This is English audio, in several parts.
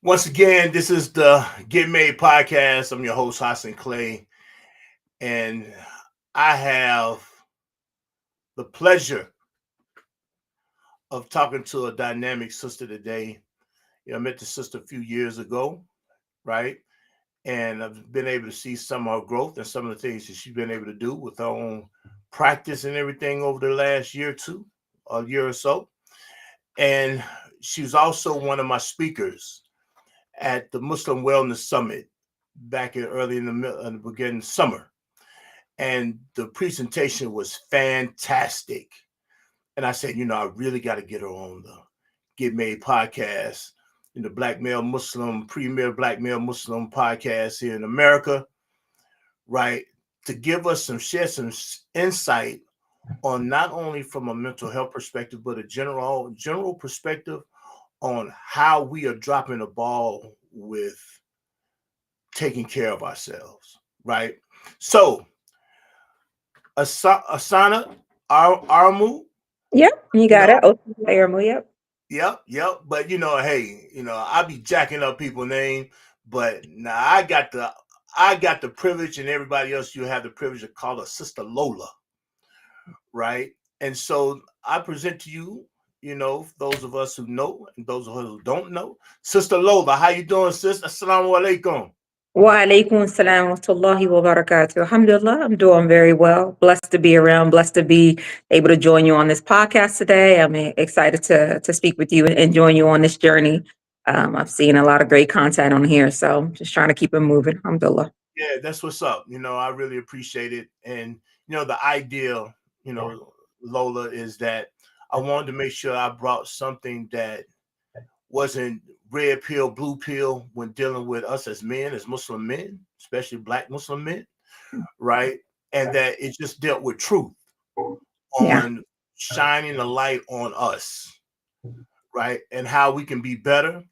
Once again, this is the Get Made podcast. I'm your host, Hasan Clay, and I have the pleasure of talking to a dynamic sister today. I met the sister a few years ago, right? And I've been able to see some of her growth and some of the things that she's been able to do with her own practice and everything over the last year or two, a year or so. And she was also one of my speakers at the Muslim Wellness Summit back early in the beginning of summer, and the presentation was fantastic. And I said, I really got to get her on the Get Made podcast, the premier Black male Muslim podcast here in America, right? To give us share some insight on not only from a mental health perspective, but a general perspective on how we are dropping the ball with taking care of ourselves, right? So, Asana Armu. Yep, you You got know, it. Osana Aramu, yep. yep. But hey, I be jacking up people's name, but now I got the privilege, and everybody else you have the privilege to call her Sister Lola, right? And so I present to you, those of us who know and those of us who don't know, Sister Lola. How you doing, sis? Assalamu alaikum. Wa alaikum salam wa rahmatullahi wa barakatuh. Alhamdulillah, I'm doing very well. Blessed to be around, blessed to be able to join you on this podcast today. I'm excited to speak with you and join you on this journey. I've seen a lot of great content on here, so just trying to keep it moving. Alhamdulillah. Yeah, that's what's up. I really appreciate it. And, the idea, Lola, is that I wanted to make sure I brought something that wasn't red pill, blue pill when dealing with us as men, as Muslim men, especially Black Muslim men, right? And that it just dealt with truth Yeah. on shining a light on us, right? And how we can be better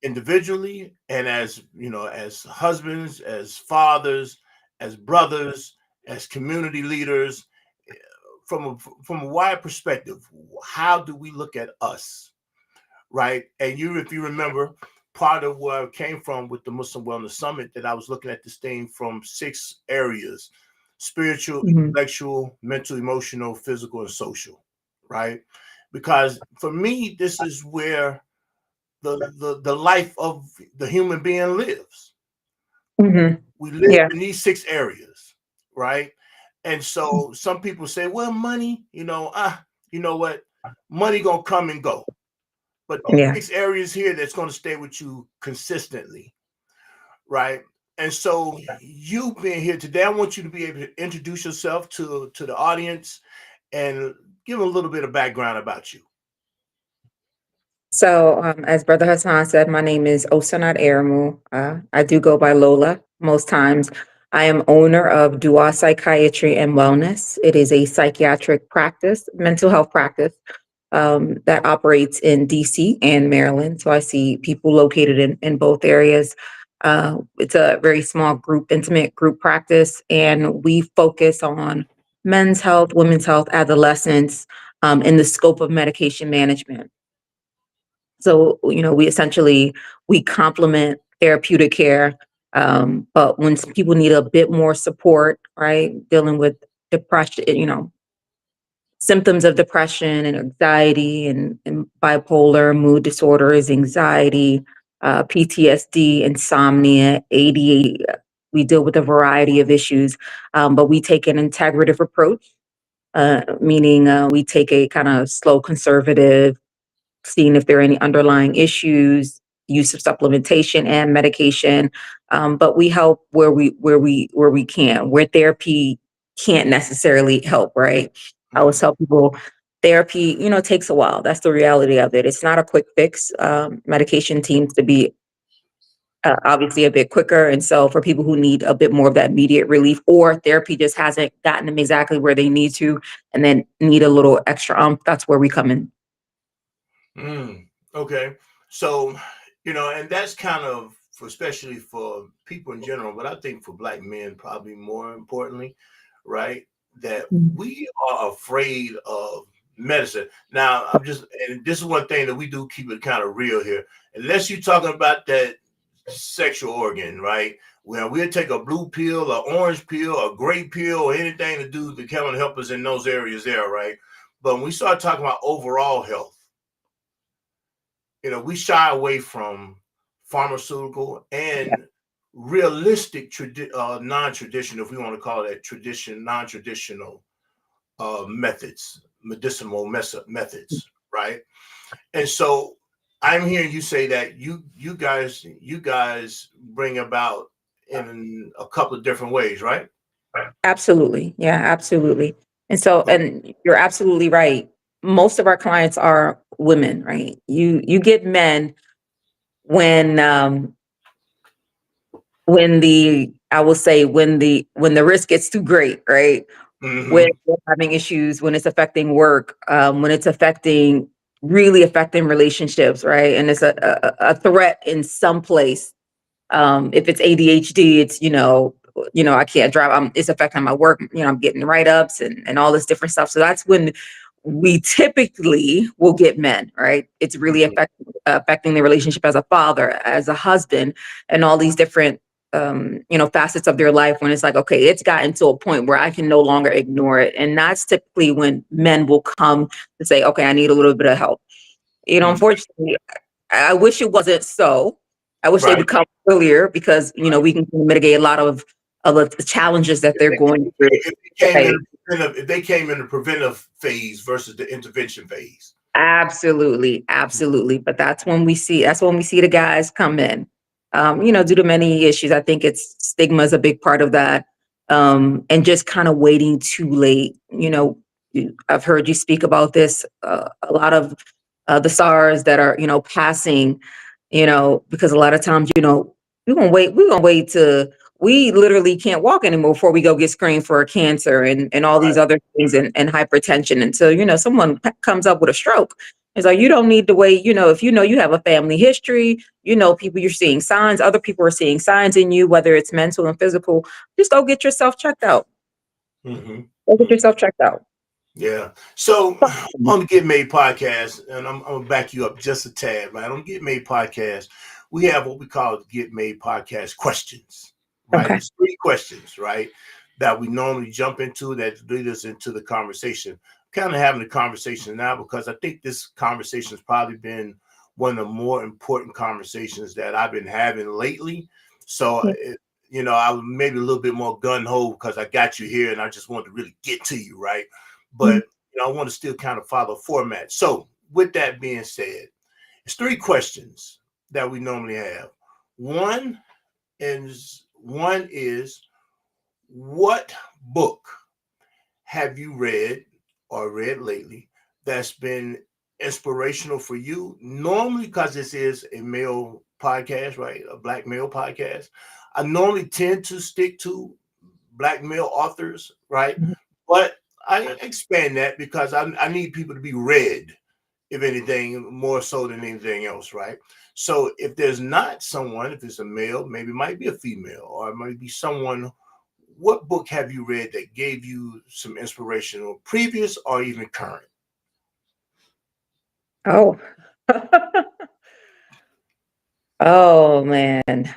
individually and as husbands, as fathers, as brothers, as community leaders, from a wide perspective. How do we look at us, right? And if you remember, part of where I came from with the Muslim Wellness Summit, that I was looking at this thing from 6 areas: spiritual, Mhm. intellectual, mental, emotional, physical, and social, right? Because for me, this is where the life of the human being lives. Mhm. We live Yeah. in these 6 areas, right? And so some people say, well, money, you know what? Money gonna come and go. But Yeah. 6 areas here that's gonna stay with you consistently, right? And so you being here today, I want you to be able to introduce yourself to the audience and give them a little bit of background about you. So, as Brother Hassan said, my name is Osanat Aramu. I do go by Lola most times. I am owner of Dua Psychiatry and Wellness. It is a psychiatric practice, mental health practice that operates in DC and Maryland. So I see people located in both areas. It's a very small group, intimate group practice, and we focus on men's health, women's health, adolescents, in the scope of medication management. So, we complement therapeutic care. But when people need a bit more support, right, dealing with depression, symptoms of depression and anxiety and bipolar mood disorders, anxiety, PTSD, insomnia, ADHD. We deal with a variety of issues, but we take an integrative approach, meaning we take a kind of slow, conservative, seeing if there are any underlying issues, use of supplementation and medication. But we help where we can, where therapy can't necessarily help, right? I always Mm. tell people therapy, takes a while. That's the reality of it. It's not a quick fix. Medication seems to be obviously a bit quicker. And so for people who need a bit more of that immediate relief, or therapy just hasn't gotten them exactly where they need to, and then need a little extra that's where we come in. Okay. So, and that's kind of especially for people in general, but I think for Black men, probably more importantly, right? That we are afraid of medicine. Now, and this is one thing that we do keep it kind of real here. Unless you're talking about that sexual organ, right? Well, we'll take a blue pill, an orange pill, a gray pill, or anything to do to come and help us in those areas there, right? But when we start talking about overall health, we shy away from pharmaceutical Yeah, and realistic, non-traditional, if we want to call it non-traditional methods, medicinal methods, right? And so I'm hearing you say that you guys bring about in a couple of different ways, right? absolutely. Yeah, absolutely. And so, and you're absolutely right. Most of our clients are women, right? You get men when I will say when the risk gets too great, right? When Mm-hmm. we're having issues, when it's affecting work, when it's really affecting relationships, right? And it's a threat in some place. If it's ADHD, it's I can't drive. It's affecting my work. I'm getting write ups and all this different stuff. So that's when we typically will get men, right? It's really affecting the relationship as a father, as a husband, and all these different facets of their life. When it's like, okay, it's gotten to a point where I can no longer ignore it, and that's typically when men will come to say, okay, I need a little bit of help. Mm-hmm. Unfortunately, I wish it wasn't so. I wish they Right. would come earlier because we can mitigate a lot of the challenges that they're going through. If they came in Right. the preventive phase versus the intervention phase. Absolutely, absolutely. But that's when we see the guys come in. Due to many issues. I think it's stigma is a big part of that. And just kind of waiting too late. I've heard you speak about this, a lot of the SARS that are, passing, because a lot of times, we're gonna wait to we literally can't walk anymore before we go get screened for cancer and all Right. these other things and hypertension until, someone comes up with a stroke. It's like you don't need to wait, if you have a family history, people you're seeing signs, other people are seeing signs in you, whether it's mental and physical, just go get yourself checked out. Go get Mm-hmm. yourself checked out. Yeah. So on the Get Made podcast, and I'm gonna back you up just a tad, right? On the Get Made podcast, we have what we call the Get Made podcast questions, right? Okay. It's 3 questions, right? That we normally jump into that lead us into the conversation. Kind of having the conversation now because I think this conversation has probably been one of the more important conversations that I've been having lately. So Yeah. I was maybe a little bit more gun ho because I got you here and I just wanted to really get to you, right? Mhm. But I want to still kind of follow format. So, with that being said, it's 3 questions that we normally have. One one is what book have you read or read lately that's been inspirational for you? Normally, because this is a male podcast, right? A black male podcast. I normally tend to stick to black male authors, right? Mhm. But I expand that because I need people to be read, if anything, more so than anything else, right? So if there's not someone, if it's a male, maybe it might be a female, or it might be someone. What book have you read that gave you some inspiration, or previous or even current? Oh. Oh man.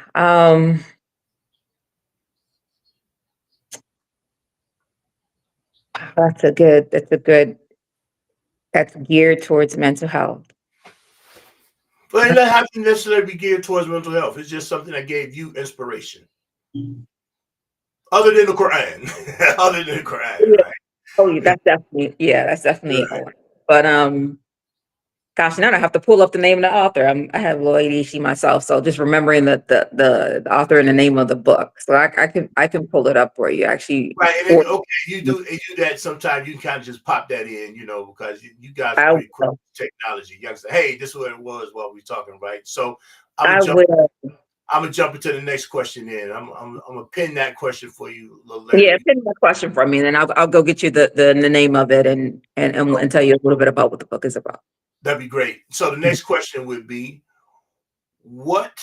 That's geared towards mental health. But it doesn't have to necessarily be geared towards mental health. It's just something that gave you inspiration, other than the Quran, other than the Quran, Yeah. right? Oh, yeah, that's definitely a one. But gosh, now I have to pull up the name of the author. I have low ADHD myself, so just remembering the author and the name of the book. So I can pull it up for you. Actually, Right, and or then, okay, you do that sometimes. You can kind of just pop that in, because you guys are I pretty quick will. with technology. You guys say, "Hey, this is what it was while we talking," right? So I'm gonna I jump. will. I'm gonna jump into the next question. In I'm gonna pin that question for you a little later. Yeah, pin that question from me, and then I'll go get you the name of it and tell you a little bit about what the book is about. That'd be great. So the next question would be, what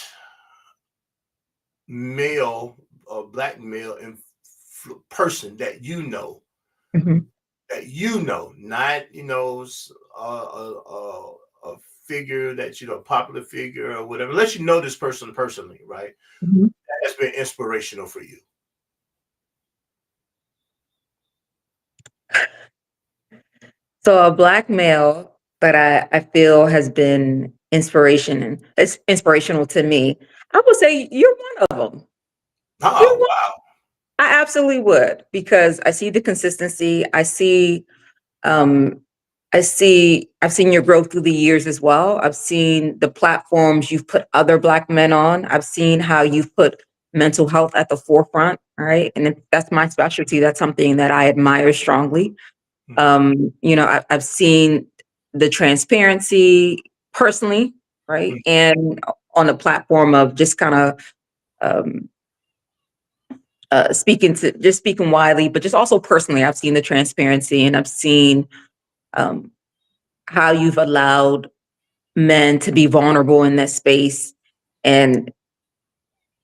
male or black male person that you know Mhm. Not a figure that popular figure or whatever. Unless you know this person personally, right? Mhm. That's been inspirational for you. So a black male that I feel has been it's inspirational to me. I would say you're one of them. You're Oh one. wow. I absolutely would because I see the consistency. Um, I've seen your growth through the years as well. I've seen the platforms you've put other black men on. I've seen how you've put mental health at the forefront. All right. And if that's my specialty. That's something that I admire strongly. Mhm. I've seen the transparency personally, right? Mhm. And on the platform of just kind of um, speaking widely, but just also personally, I've seen the transparency and I've seen um, how you've allowed men to be vulnerable in this space and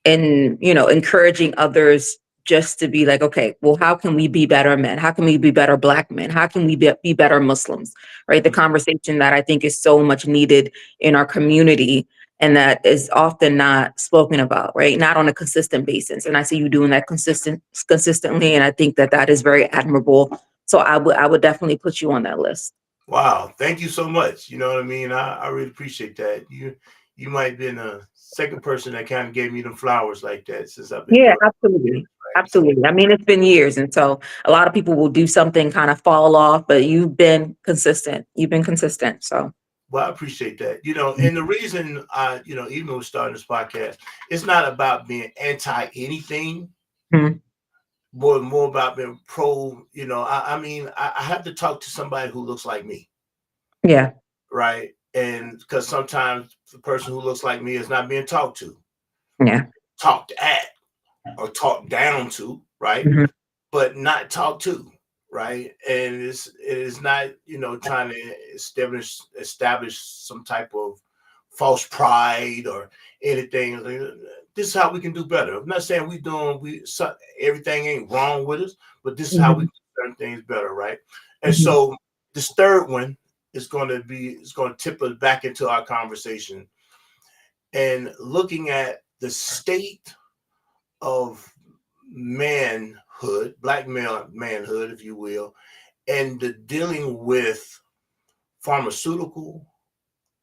encouraging others just to be like, okay, well, how can we be better men? How can we be better black men? How can we be better Muslims? Right? The conversation that I think is so much needed in our community and that is often not spoken about, right? Not on a consistent basis. And I see you doing that consistently, and I think that that is very admirable. So I would definitely put you on that list. Wow, thank you so much. You know what I mean? I really appreciate that. You might have been the second person that kind of gave me them flowers like that since I've been Yeah, doing it. absolutely. Right. So Absolutely. I mean, it's been years. And so a lot of people will do something, kind of fall off, but you've been consistent. You've been consistent. So, well, I appreciate that. And the reason even though we're starting this podcast, it's not about being anti anything, mhm. but more about being pro. I mean, I have to talk to somebody who looks like me, Yeah. right? And because sometimes the person who looks like me is not being talked to, Yeah. talked at, or talked down to, right? Mhm. But not talked to, right? And it is not, trying to establish some type of false pride or anything. This is how we can do better. I'm not saying everything ain't wrong with us, but this is how we Mhm. do certain things better, right? And Mhm. so this third one is going to tip us back into our conversation and looking at the state of manhood, black male manhood, if you will, and the dealing with pharmaceutical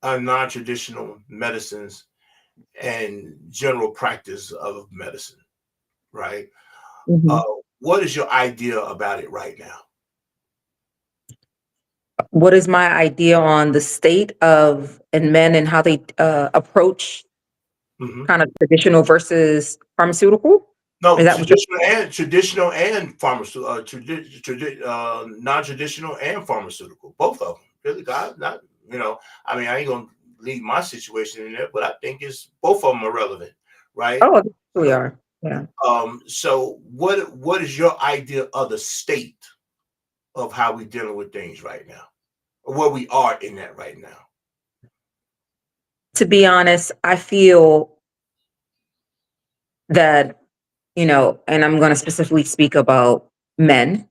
and non-traditional medicines and general practice of medicine, right? Uh, Mhm. what is your idea about it right now? What is my idea on the state of and men and how they approach Mhm. kind of traditional versus pharmaceutical? No, Is that what you're traditional and pharmaceutical, non-traditional and pharmaceutical, both of them. Really, God, not you know. I mean, I ain't gonna leave my situation in there, but I think it's both of them are relevant, right? Oh, we are. Yeah. So what is your idea of the state of how we dealing with things right now, or where we are in that right now? To be honest, I feel that, and I'm going to specifically speak about men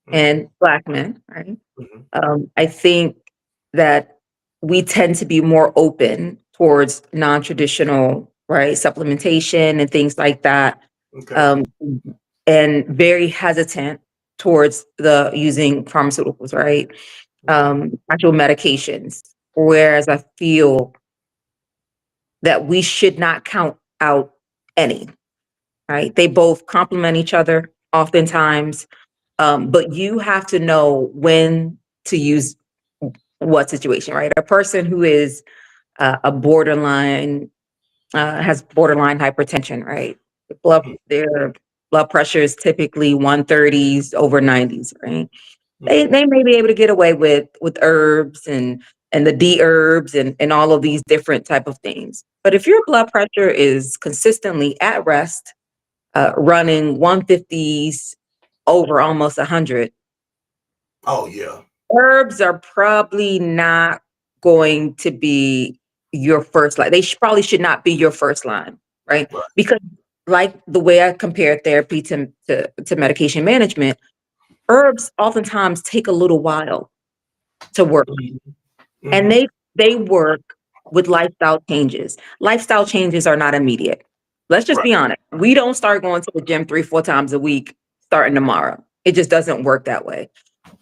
Hmm. and black men, right? Hmm. I think that we tend to be more open towards non-traditional, right, supplementation and things like that, Okay. um, and very hesitant towards the using pharmaceuticals, right, Okay. actual medications. Whereas I feel that we should not count out any, right? They both complement each other oftentimes, but you have to know when to use what situation, right? A person who is a borderline has borderline hypertension, right? Their blood pressure is typically 130s over 90s, right? They Hmm. they may be able to get away with herbs and the D herbs and all of these different type of things. But if your blood pressure is consistently at rest, running 150s over almost 100, Oh yeah. herbs are probably not going to be your first line. They probably should not be your first line, right? Right. Because like the way I compare therapy to medication management, herbs oftentimes take a little while to work, and Mm-hmm. they work with lifestyle changes. Lifestyle changes are not immediate. Let's just Right. be honest. We don't start going to the gym 3, 4 times a week starting tomorrow. It just doesn't work that way.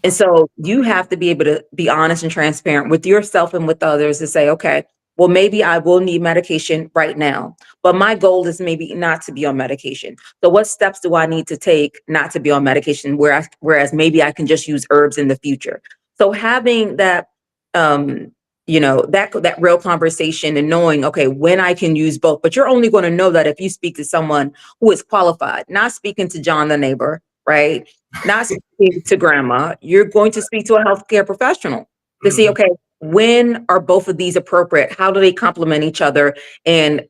And so you have to be able to be honest and transparent with yourself and with others to say, okay, well, maybe I will need medication right now, but my goal is maybe not to be on medication. So what steps do I need to take not to be on medication, whereas maybe I can just use herbs in the future? So having that, um, that real conversation and knowing, okay, when I can use both, but you're only going to know that if you speak to someone who is qualified, not speaking to John the neighbor, right? Not speaking to grandma. You're going to speak to a healthcare professional to see, Mm-hmm. okay, when are both of these appropriate? How do they complement each other? And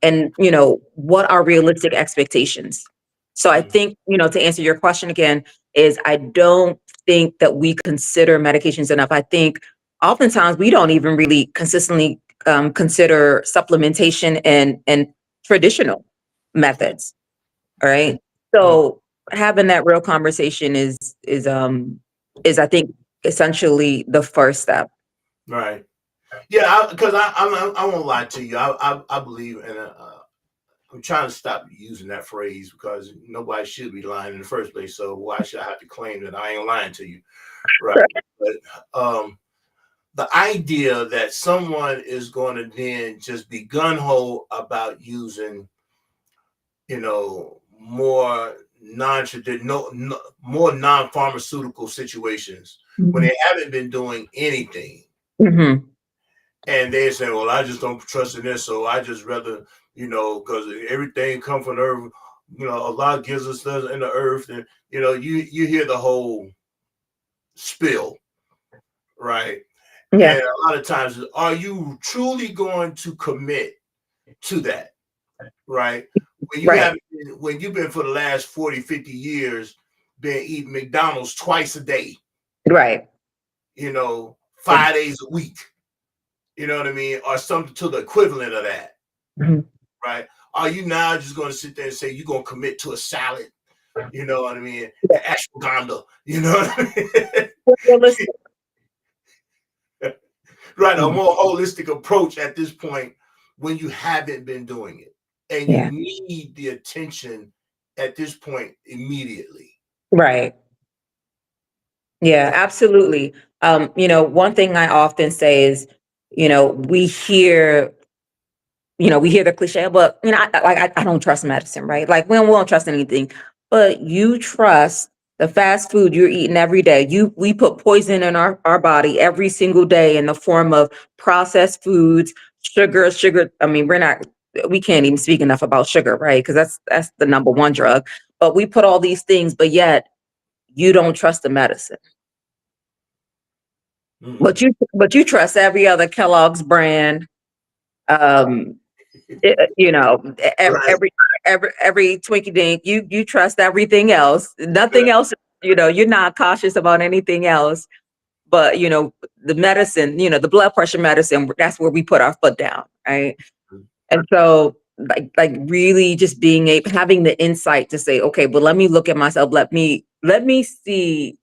what are realistic expectations? So I think, to answer your question again, is I don't think that we consider medications enough. I think oftentimes we don't even really consistently consider supplementation and traditional methods. All right. Mm-hmm. So having that real conversation is I think essentially the first step. Right. Yeah, because I won't lie to you. I believe in I'm trying to stop using that phrase because nobody should be lying in the first place. So why should I have to claim that I ain't lying to you? Right. But the idea that someone is going to then just be gun ho about using, more non-traditional, more non-pharmaceutical situations when Mhm. they haven't been doing anything, Mhm. and they say, "Well, I just don't trust in this, so I just rather, because everything come from the earth. Allah gives us stuff in the earth, and you hear the whole spill, right? Yeah. And a lot of times, are you truly going to commit to that, right? Right. When you've been for the last 40, 50 years, been eating McDonald's twice a day, Right. 5 days a week, you know what I mean? Or something to the equivalent of that, Mhm. right? Are you now just going to sit there and say you're going to commit to a salad, you know what I mean? And ashwagandha, you know what I Realistic. mean? Right, a Mhm. more holistic approach at this point when you haven't been doing it. And you Yeah. need the attention at this point immediately. Right. Yeah, absolutely. One thing I often say is, we hear we hear the cliche, but I don't trust medicine, right? Like we don't trust anything, but you trust the fast food you're eating every day. We put poison in our body every single day in the form of processed foods, sugar. I mean, we can't even speak enough about sugar, right? Because that's the number one drug. But we put all these things, but yet you don't trust the medicine. Mm-mm. But you trust every other Kellogg's brand, um, Right. every Twinkie Dink, you trust everything else. Nothing else, you're not cautious about anything else. But the medicine, the blood pressure medicine, that's where we put our foot down, right? And so like really just being able having the insight to say, okay, but let me look at myself. Let me see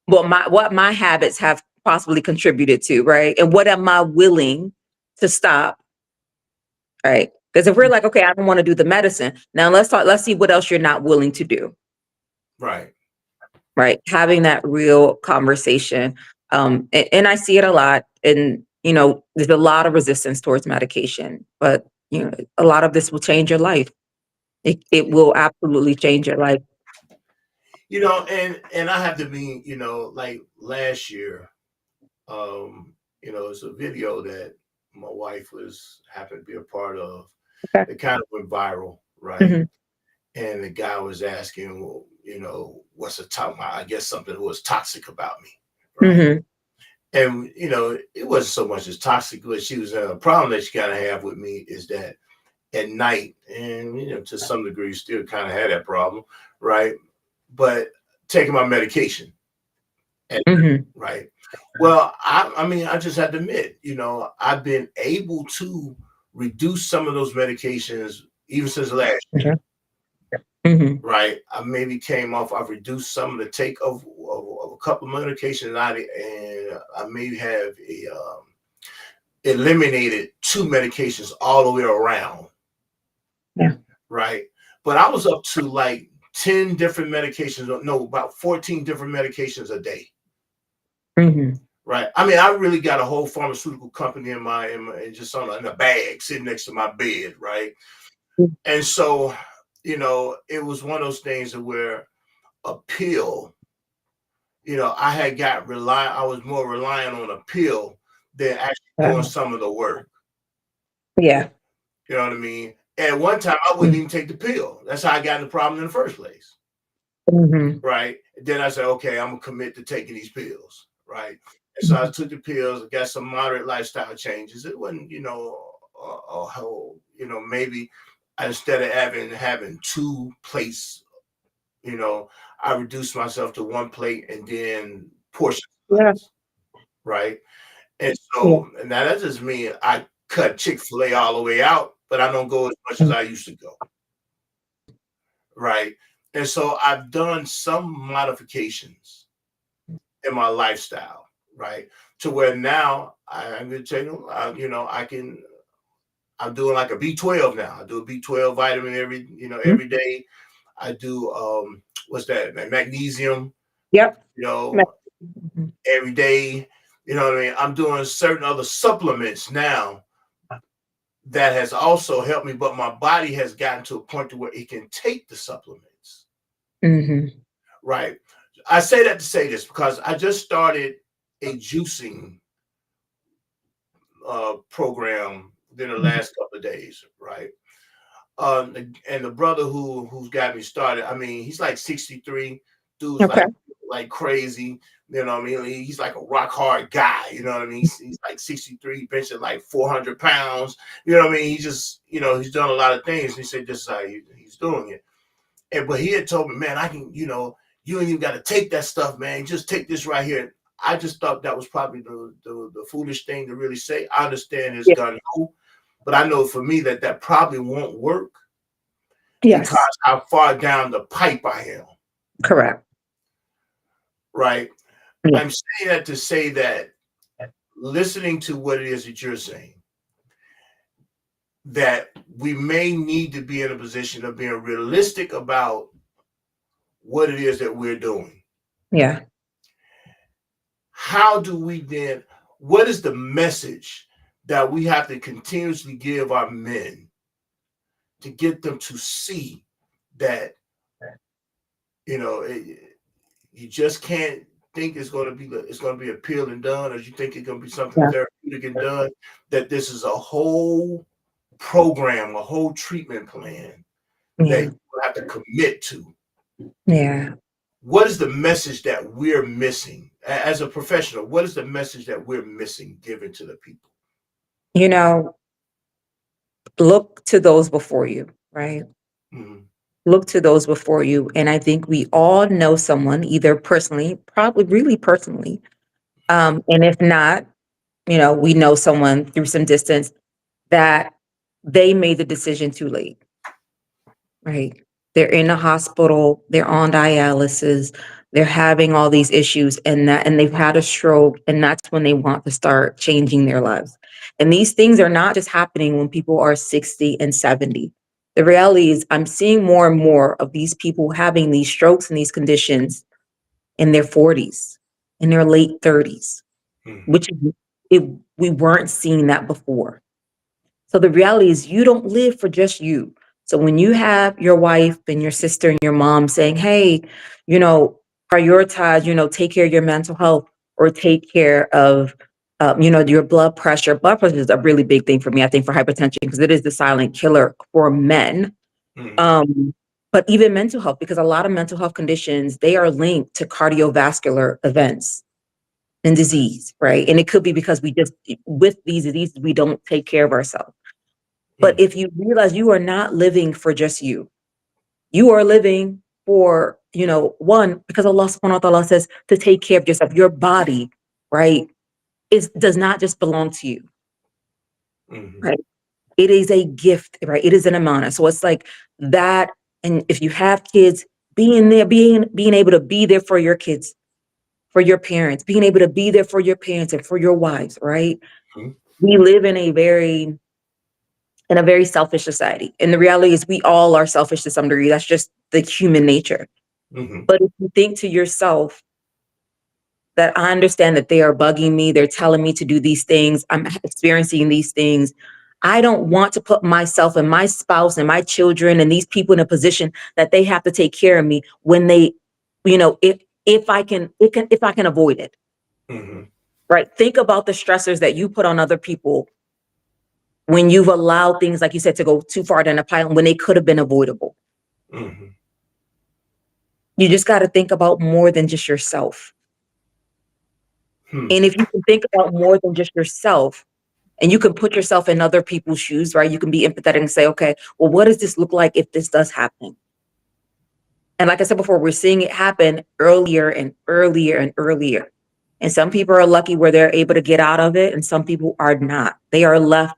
what my habits have possibly contributed to, right? And what am I willing to stop. Right. Because if we're like, okay, I don't want to do the medicine. Now let's see what else you're not willing to do. Right. Right. Having that real conversation. And I see it a lot. And, there's a lot of resistance towards medication, but a lot of this will change your life. It will absolutely change your life. And I have to be, like last year, it's a video that my wife was happened to be a part of. Okay. It kind of went viral, right? Hmm. And the guy was asking, well, what's the top? I guess something that was toxic about me, right? Hmm. And it wasn't so much as toxic, but she was a problem that she kind of have with me is that at night, and to some degree, still kind of had that problem, right? But taking my medication, at Hmm. right. Well, I mean, I just have to admit, I've been able to reduce some of those medications even since last year. Hmm. Right, I maybe came off. I've reduced some of the take of a couple of medications out, and I may have eliminated two medications all the way around. Yeah. Right. But I was up to like 10 different medications, no, about 14 different medications a day. Mm-hmm. Right. I mean, I really got a whole pharmaceutical company just in a bag sitting next to my bed. Right. And so, it was one of those things where a pill, I was more reliant on a pill than actually doing some of the work. Yeah. You know what I mean? At one time, I wouldn't even take the pill. That's how I got in the problem in the first place. Mm-hmm. Right. Then I said, okay, I'm gonna commit to taking these pills. Right. And so I took the pills, got some moderate lifestyle changes. It wasn't, a whole, maybe instead of having two plates, I reduced myself to one plate and then portion Yeah. size. Right. And Yeah. so now that doesn't mean I cut Chick-fil-A all the way out, but I don't go as much as I used to go. Right. And so I've done some modifications in my lifestyle, right? To where now I'm going to tell you, I'm doing like a B12 now. I do a B12 vitamin every day. I do, what's that? Magnesium, Yep. every day. You know what I mean? I'm doing certain other supplements now that has also helped me, but my body has gotten to a point to where it can take the supplements. Mm-hmm. Right. I say that to say this because I just started a juicing program in the last couple of days, right? And the brother who's got me started, I mean, he's like 63, dude's Okay. like crazy, you know what I mean? He's like a rock hard guy, you know what I mean? He's like 63, benching like 400 pounds, you know what I mean? He just, he's done a lot of things. And he said, this is how he's doing it. But he had told me, man, I can, you ain't even got to take that stuff, man. Just take this right here. I just thought that was probably the foolish thing to really say. I understand his Yeah. gun ho, but I know for me that probably won't work because Yes. how far down the pipe I am. Correct. Right. Yeah. I'm saying that to say that listening to what it is that you're saying, that we may need to be in a position of being realistic about what it is that we're doing. Yeah. How do we then, what is the message that we have to continuously give our men to get them to see that, you just can't think it's going to be a pill and done, or you think it's going to be something Yeah. therapeutic and done, that this is a whole program, a whole treatment plan that Yeah. you have to commit to. Yeah. What is the message that we're missing as a professional? What is the message that we're missing given to the people? You know, look to those before you, right? Mhm. Look to those before you. And I think we all know someone, either personally, probably really personally. And if not, we know someone through some distance that they made the decision too late, right? They're in a hospital, they're on dialysis, they're having all these issues and they've had a stroke, and that's when they want to start changing their lives. And these things are not just happening when people are 60 and 70. The reality is I'm seeing more and more of these people having these strokes and these conditions in their 40s, in their late 30s, Mhm. which we weren't seeing that before. So the reality is you don't live for just you. So when you have your wife and your sister and your mom saying, hey, prioritize, take care of your mental health or take care of, your blood pressure. Blood pressure is a really big thing for me, I think, for hypertension, because it is the silent killer for men. Mhm. But even mental health, because a lot of mental health conditions, they are linked to cardiovascular events and disease, right? And it could be because with these diseases, we don't take care of ourselves. But Mhm. if you realize you are not living for just you are living for, one, because Allah subhanahu wa ta'ala says to take care of yourself. Your body, right, does not just belong to you, Mhm. right? It is a gift, right? It is an amana. So it's like that. And if you have kids, being able to be there for your kids for your parents, being able to be there for your parents and for your wives, right? Mhm. We live in a very selfish society. And the reality is we all are selfish to some degree. That's just the human nature. Mhm. But if you think to yourself that I understand that they are bugging me, they're telling me to do these things, I'm experiencing these things. I don't want to put myself and my spouse and my children and these people in a position that they have to take care of me when they, if I can avoid it. Mhm. Right. Think about the stressors that you put on other people when you've allowed things, like you said, to go too far down a pile when they could have been avoidable. Mhm. You just got to think about more than just yourself. Hmm. And if you can think about more than just yourself and you can put yourself in other people's shoes, right? You can be empathetic and say, okay, well, what does this look like if this does happen? And like I said before, we're seeing it happen earlier and earlier and earlier. And some people are lucky where they're able to get out of it, and some people are not. They are left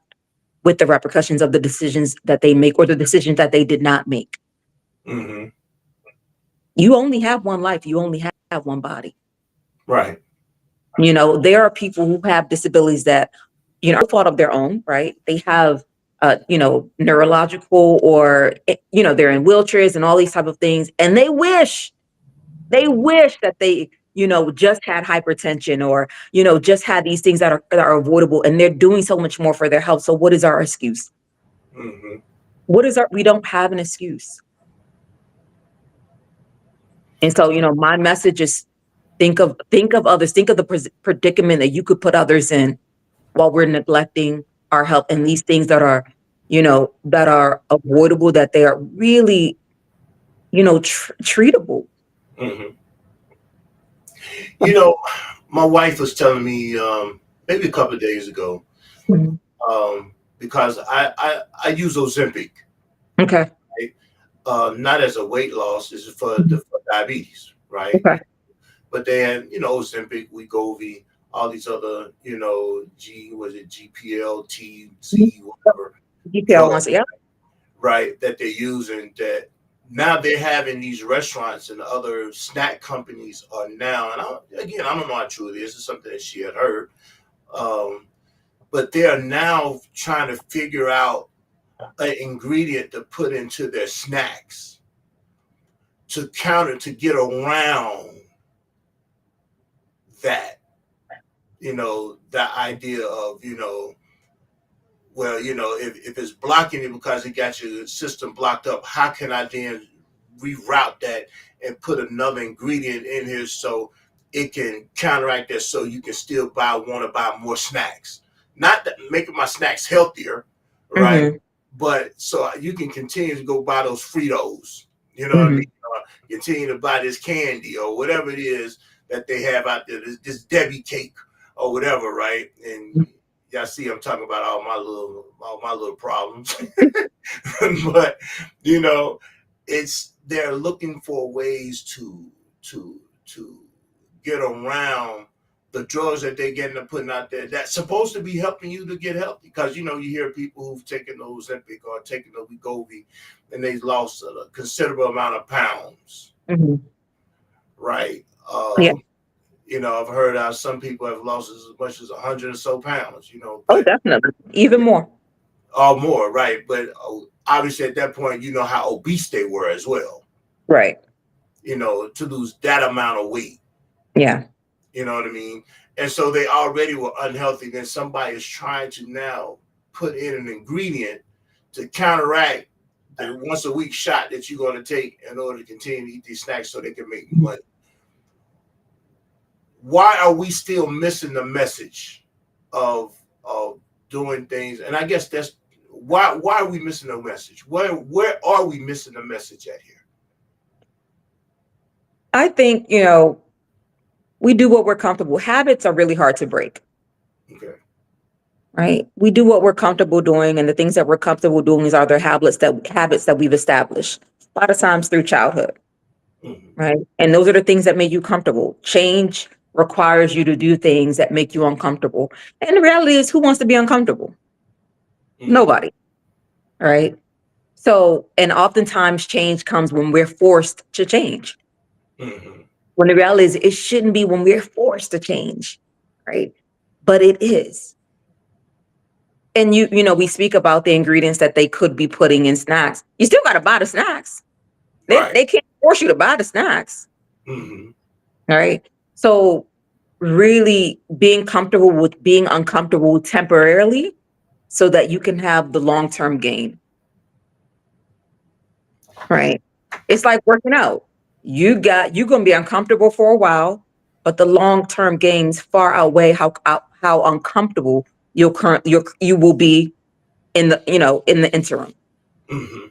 with the repercussions of the decisions that they make or the decisions that they did not make. Mhm. You only have one life, you only have one body. Right. There are people who have disabilities that, are no fault of their own, right? They have, neurological or, they're in wheelchairs and all these type of things. And they wish that they, just had hypertension or, just had these things that are avoidable and they're doing so much more for their health. So what is our excuse? Mhm. We don't have an excuse. And so, my message is think of others, think of the predicament that you could put others in while we're neglecting our health and these things that are avoidable, that they are really, treatable. Mhm. You know, my wife was telling me maybe a couple of days ago Mhm. because I use Ozempic, Okay. right? Not as a weight loss, it's Mhm. for diabetes, right? Okay. But then Ozempic, Wegovy, all these other was it GPL, Mhm. TZ, whatever Detail drugs, wants it. Yeah. right? That they're using that now they're having these restaurants and other snack companies are now, and I don't know how true it is. It's something that she had heard, um, but they are now trying to figure out an ingredient to put into their snacks to get around that that idea of well, if it's blocking it because it got your system blocked up, how can I then reroute that and put another ingredient in here so it can counteract that so you can still want to buy more snacks? Not that making my snacks healthier, right? Hmm. But so you can continue to go buy those Fritos, you know what I mean? Hmm. Continue to buy this candy or whatever it is that they have out there, this Debbie cake or whatever, right? And y'all see I'm talking about all my little problems. But you know, it's they're looking for ways to get around the drugs that they're getting and putting out there that's supposed to be helping you to get healthy. Because you hear people who've taken those Ozempic or taken the Wegovy and they've lost a considerable amount of pounds, Hmm. right? Yeah. I've heard how some people have lost as much as 100 or so pounds, Oh, but definitely. Even more. or more, right? But obviously at that point, you know how obese they were as well, Right. to lose that amount of weight, Yeah. you know what I mean? And so they already were unhealthy. Then somebody is trying to now put in an ingredient to counteract the once a week shot that you're going to take in order to continue to eat these snacks so they can make money. Why are we still missing the message of doing things? And I guess that's why are we missing the message? Where are we missing the message at here? I think, we do what we're comfortable. Habits are really hard to break, Okay. right? We do what we're comfortable doing, and the things that we're comfortable doing is other habits that we've established a lot of times through childhood, Mm-hmm. right? And those are the things that make you comfortable. Change requires you to do things that make you uncomfortable. And the reality is, who wants to be uncomfortable? Mm-hmm. Nobody, right? So, and oftentimes change comes when we're forced to change. Mm-hmm. When the reality is, it shouldn't be when we're forced to change, right? But it is. And we speak about the ingredients that they could be putting in snacks. You still got to buy the snacks. Right. They can't force you to buy the snacks. Mm-hmm. All right. So really being comfortable with being uncomfortable temporarily so that you can have the long-term gain. Right. It's like working out. You're gonna be uncomfortable for a while, but the long-term gains far outweigh how uncomfortable you will be in the interim. Mm-hmm.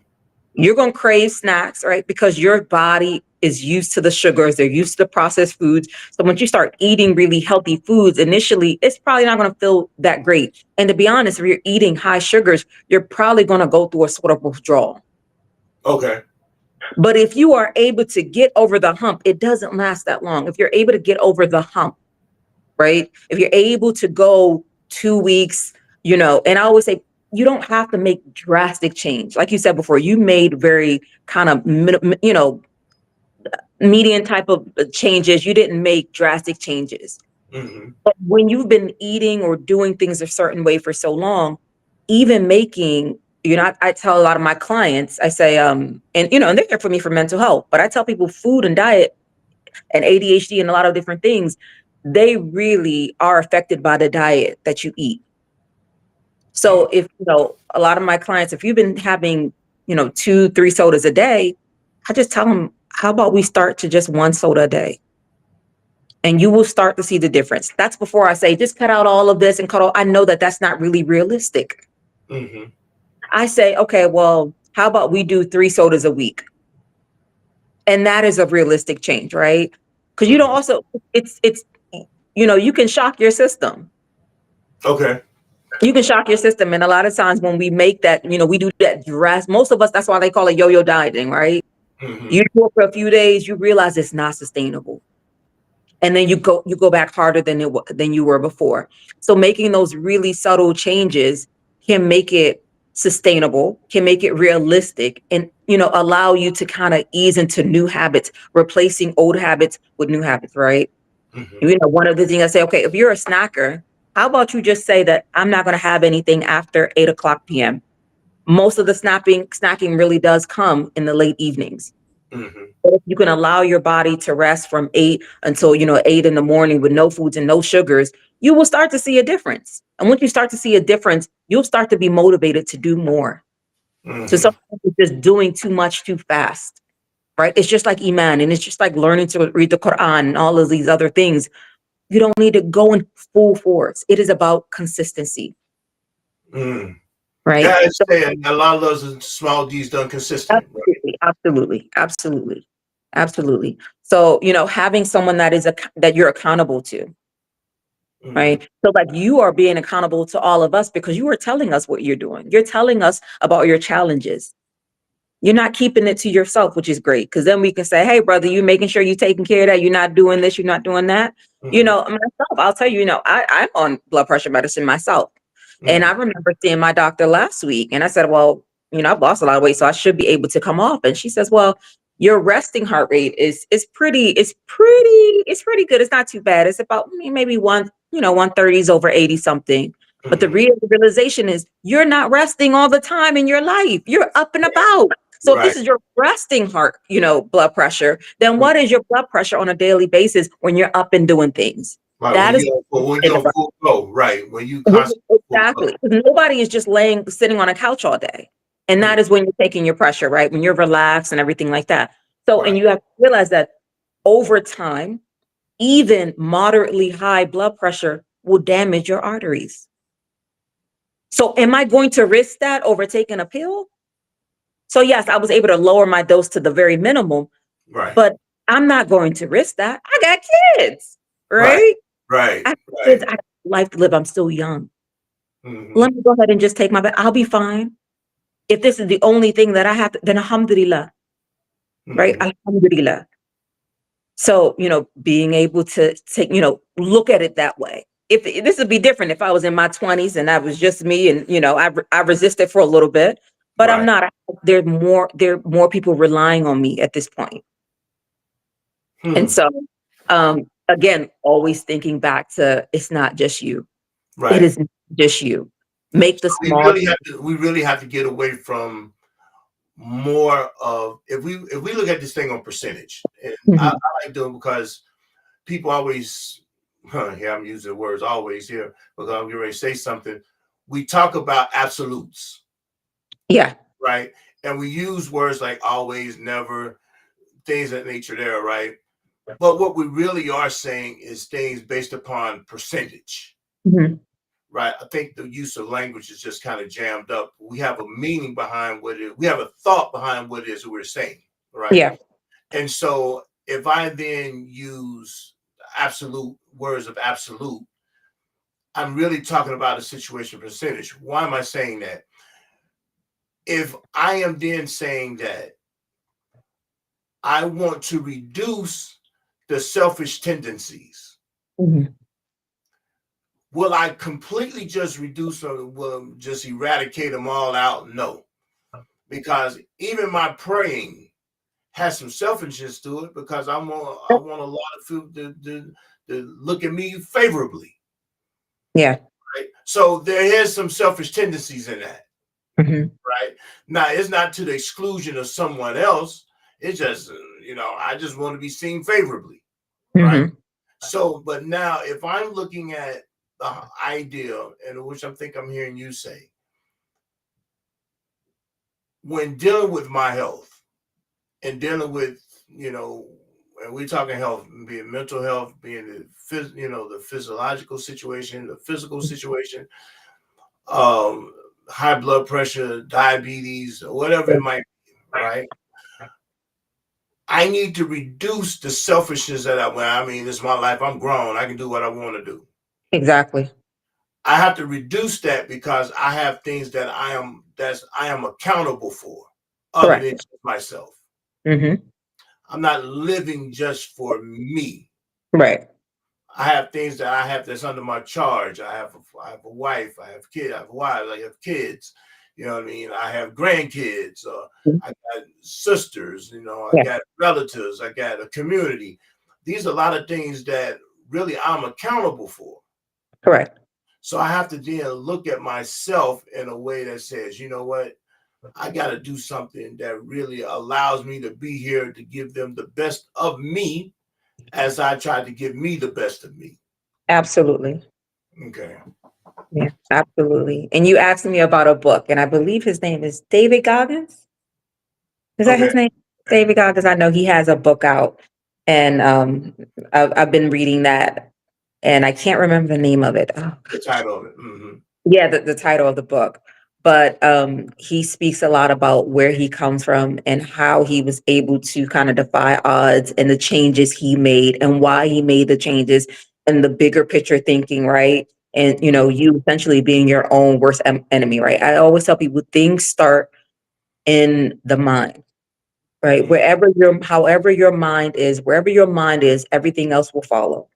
You're going to crave snacks, right? Because your body is used to the sugars, they're used to the processed foods. So once you start eating really healthy foods, initially, it's probably not going to feel that great. And to be honest, if you're eating high sugars, you're probably going to go through a sort of withdrawal. Okay. But if you are able to get over the hump, it doesn't last that long. If you're able to get over the hump, right? If you're able to go 2 weeks, and I always say, you don't have to make drastic change. Like you said before, you made very kind of, median type of changes. You didn't make drastic changes. Mm-hmm. But when you've been eating or doing things a certain way for so long, even making, I tell a lot of my clients, I say, and they're here for me for mental health, but I tell people food and diet and ADHD and a lot of different things, they really are affected by the diet that you eat. So if, a lot of my clients, if you've been having, 2, 3 sodas a day, I just tell them, how about we start to just 1 soda a day? And you will start to see the difference. That's before I say, just cut out all of this and cut all. I know that that's not really realistic. Mm-hmm. I say, okay, well, how about we do 3 sodas a week? And that is a realistic change, right? Because you don't Mm-hmm. also, it's, you can shock your system. Okay. You can shock your system. And a lot of times when we make that, we do that most of us, that's why they call it yo-yo dieting, right? Mm-hmm. You do it for a few days, you realize it's not sustainable. And then you go back harder than you were before. So making those really subtle changes can make it sustainable, can make it realistic, and allow you to kind of ease into new habits, replacing old habits with new habits, right? Mm-hmm. One of the things I say, okay, if you're a snacker, how about you just say that I'm not going to have anything after 8 o'clock p.m. Most of the snacking really does come in the late evenings. Mm-hmm. But if you can allow your body to rest from 8 until 8 in the morning with no foods and no sugars, you will start to see a difference. And once you start to see a difference, you'll start to be motivated to do more. So Mm-hmm. sometimes it's just doing too much too fast, right? It's just like Iman, and it's just like learning to read the Quran and all of these other things. You don't need to go in full force. It is about consistency, Mm. right? Yeah, it's So saying a lot of those are small D's done consistently, right? absolutely. So, having someone that you're accountable to, Mm-hmm. right? So like you are being accountable to all of us because you are telling us what you're doing. You're telling us about your challenges. You're not keeping it to yourself, which is great. Because then we can say, hey, brother, you making sure you're taking care of that. You're not doing this. You're not doing that. Mm-hmm. Myself, I'll tell you, I'm on blood pressure medicine myself. And Mm-hmm. I remember seeing my doctor last week and I said, well, I've lost a lot of weight, so I should be able to come off. And she says, well, your resting heart rate it's pretty good. It's not too bad. It's about maybe 130s over 80 something. But the Mm-hmm. realization is you're not resting all the time in your life. You're up and about. So if Right. this is your resting heart, blood pressure, then what is your blood pressure on a daily basis when you're up and doing things? Right. That is When you're on full flow, right. When you when constantly full flow. exactly. 'Cause nobody is just sitting on a couch all day. And Mm. that is when you're taking your pressure, right? When you're relaxed and everything like that. So, Right. and you have to realize that over time, even moderately high blood pressure will damage your arteries. So am I going to risk that over taking a pill? So yes, I was able to lower my dose to the very minimum, Right. but I'm not going to risk that. I got kids, Right. right? Right. I have Right. kids, I have life to live. I'm still young. Mm-hmm. Let me go ahead and just take my bath. I'll be fine. If this is the only thing that I have to, then alhamdulillah, right? Mm-hmm. Alhamdulillah. So, being able to take, look at it that way. If this would be different if I was in my 20s and that was just me and, I resisted for a little bit, but I'm Right. not. There are more people relying on me at this point. And Hmm. so Again, always thinking back to it's not just you. It Right. is not just you. Make the We small. really have to. We really have to get away from more of if we look at this thing on percentage, and I Mhm. like doing because people always, yeah, I'm using the words always here because I'm getting ready to say something. We talk about absolutes, Yeah. right? And we use words like always, never, things of that nature there, right? But what we really are saying is things based upon percentage, Mhm. right? I think the use of language is just kind of jammed up. We have a meaning behind what it is, we have a thought behind what it is we're saying, right? Yeah. And so if I then use absolute words of absolute, I'm really talking about a situation percentage. Why am I saying that? If I am then saying that I want to reduce the selfish tendencies, Mhm. will I completely just reduce them? Will just eradicate them all out? No, because even my praying has some selfishness to it because I want a lot of people to look at me favorably. Yeah. Right? So there is some selfish tendencies in that, Mhm. right? Now it's not to the exclusion of someone else. It's just I just want to be seen favorably, right? Mhm. So, but now if I'm looking at the idea, and which I think I'm hearing you say, when dealing with my health and dealing with and we're talking health, being mental health, being the physiological situation, the physical situation, um, high blood pressure, diabetes, or whatever it might be, right? I need to reduce the selfishness that I mean, this is my life. I'm grown. I can do what I want to do. Exactly. I have to reduce that because I have things that I am accountable for, other than Correct. just myself. Mhm. I'm not living just for me. Right. I have things that I have that's under my charge. I have a wife. I have kids. I have wives. I have kids. You know what I mean? I have grandkids. Mhm. I got sisters. I Yeah. got relatives. I got a community. These are a lot of things that really I'm accountable for. Correct. So I have to then look at myself in a way that says, you know what? I got to do something that really allows me to be here to give them the best of me as I try to give me the best of me. Absolutely. Okay. Yeah. Absolutely. And you asked me about a book, and I believe his name is David Goggins. Is that Okay. his name? David Goggins. I know he has a book out, and I've been reading that, and I can't remember the name of it. Oh, The title of it. Hmm. yeah, the title of the book. But he speaks a lot about where he comes from and how he was able to kind of defy odds and the changes he made and why he made the changes and the bigger picture thinking, right? And you essentially being your own worst enemy, right? I always tell people things start in the mind, right? Hmm. However your mind is, wherever your mind is, everything else will follow.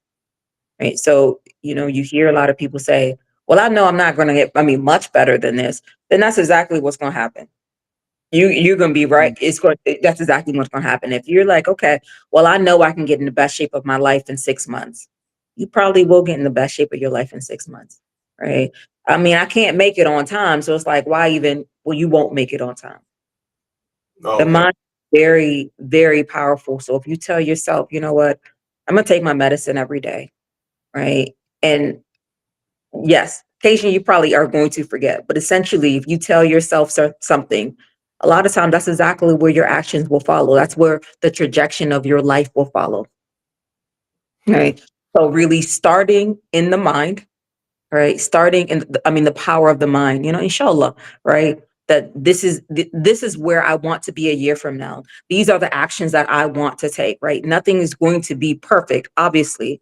Right. So, you hear a lot of people say, well, I know I'm not going to get, I mean, much better than this. Then that's exactly what's going to happen. You're going to be right. That's exactly what's going to happen. If you're like, okay, well, I know I can get in the best shape of my life in 6 months. You probably will get in the best shape of your life in 6 months. Right. I mean, I can't make it on time. So it's like, why even, well, you won't make it on time. The Okay. mind is very, very powerful. So if you tell yourself, you know what, I'm going to take my medicine every day. Right. And yes, occasionally you probably are going to forget, but essentially, if you tell yourself something, a lot of times that's exactly where your actions will follow. That's where the trajectory of your life will follow. Hmm. Right. So really starting in the mind, right? Starting in, the power of the mind, inshallah, right? That this is where I want to be a year from now. These are the actions that I want to take, right? Nothing is going to be perfect, obviously,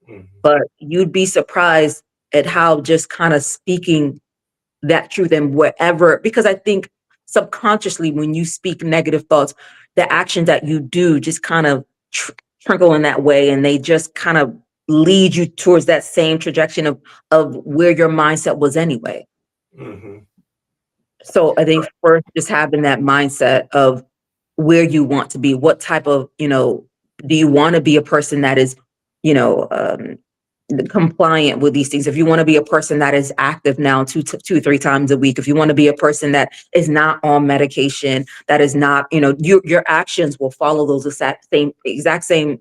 Hmm. but you'd be surprised at how just kind of speaking that truth and whatever, because I think subconsciously when you speak negative thoughts, the actions that you do just kind of trickle in that way, and they just kind of lead you towards that same trajectory of where your mindset was anyway. Hmm. So I think first just having that mindset of where you want to be, what type of, do you want to be a person that is you know, compliant with these things. If you want to be a person that is active now 2 3 times a week, if you want to be a person that is not on medication, that is not, your actions will follow those exact same,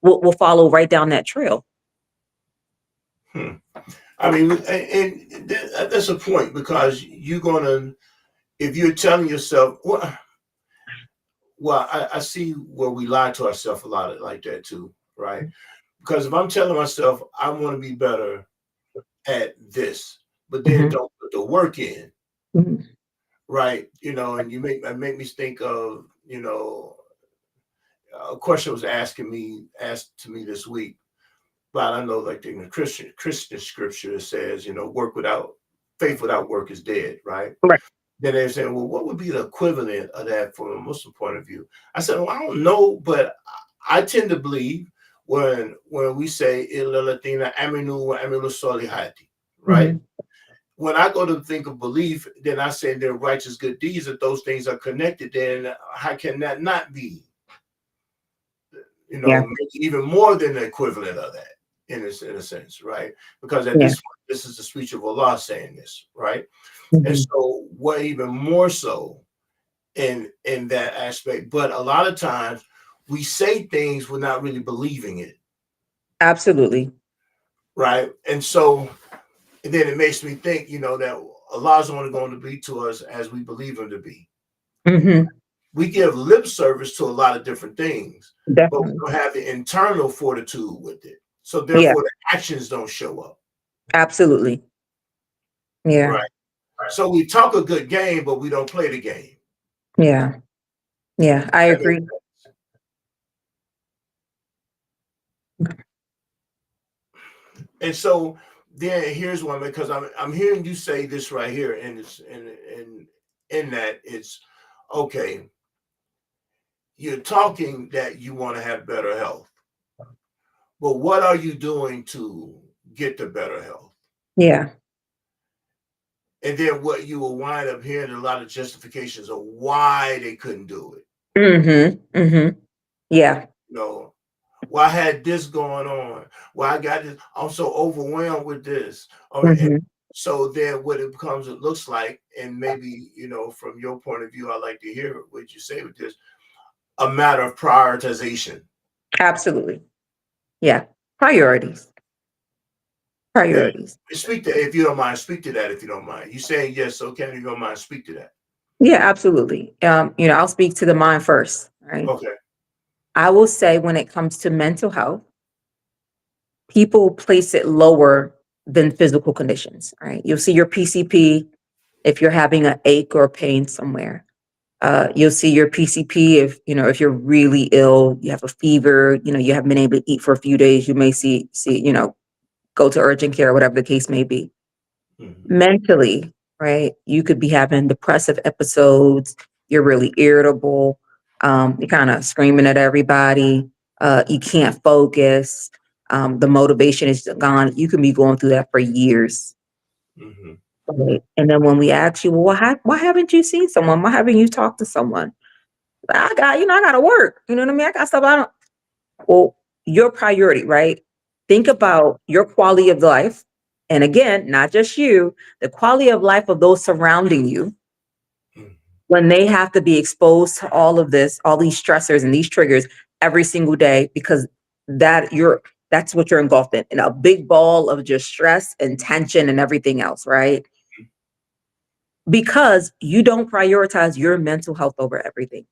will follow right down that trail. Hmm. I mean, and that's a point because you're gonna, if you're telling yourself, well, I see where we lie to ourselves a lot like that too, right? Because if I'm telling myself I want to be better at this, but then Mhm. don't put the work in, Mhm. right? And you make me think of, a question was asked to me this week. But I know, like in the Christian scripture, it says, work without faith without work is dead, right? Right. Then they're saying, well, what would be the equivalent of that from a Muslim point of view? I said, well, I don't know, but I tend to believe when we say "Illa Latina aminu wa amilu solihati," right? Mhm. When I go to think of belief, then I say they're righteous good deeds. That those things are connected. Then how can that not be? Yeah. Maybe even more than the equivalent of that in a sense, right? Because at Yeah. this point, this is the speech of Allah saying this, right? And Mhm. so what even more so in that aspect. But a lot of times we say things we're not really believing it, Absolutely. right? And so then it makes me think, that Allah's only going to be to us as we believe him to be. Hmm. We give lip service to a lot of different things, but we Definitely. don't have the internal fortitude with it. So Yeah. therefore the actions don't show up. Absolutely. Yeah. Right. So we talk a good game, but we don't play the game. Yeah. Yeah. I That makes agree. sense. And so then here's one because I'm hearing you say this right here, and it's in that it's okay. You're talking that you want to have better health, but what are you doing to get the better health? Yeah. And then what you will wind up hearing a lot of justifications of why they couldn't do it. Hmm. Hmm. Yeah. You know, well, I had this going on. Well, I got this. I'm so overwhelmed with this. And Hmm. so then what it becomes, it looks like, and maybe, from your point of view, I like to hear what you say with this, a matter of prioritization. Absolutely. Yeah. Priorities. Yeah. Priorities. Speak to, if you don't mind, speak to that if you don't mind. You saying yes, okay, if you don't mind, speak to that. Yeah, absolutely. I'll speak to the mind first, right? Okay. I will say when it comes to mental health, people place it lower than physical conditions, right? You'll see your PCP if you're having an ache or pain somewhere. You'll see your PCP if you're really ill, you have a fever, you haven't been able to eat for a few days, you may go to urgent care, whatever the case may be. Mm-hmm. Mentally, right? You could be having depressive episodes. You're really irritable. You're kind of screaming at everybody. You can't focus. The motivation is gone. You can be going through that for years. Mm-hmm. Right? And then when we ask you, well, why haven't you seen someone? Why haven't you talked to someone? I got to work. You know what I mean? I got stuff. I don't. Well, your priority, right? Think about your quality of life. And again, not just you, the quality of life of those surrounding you Mm-hmm. when they have to be exposed to all of this, all these stressors and these triggers every single day, because that's what you're engulfed in a big ball of just stress and tension and everything else, right? Because you don't prioritize your mental health over everything.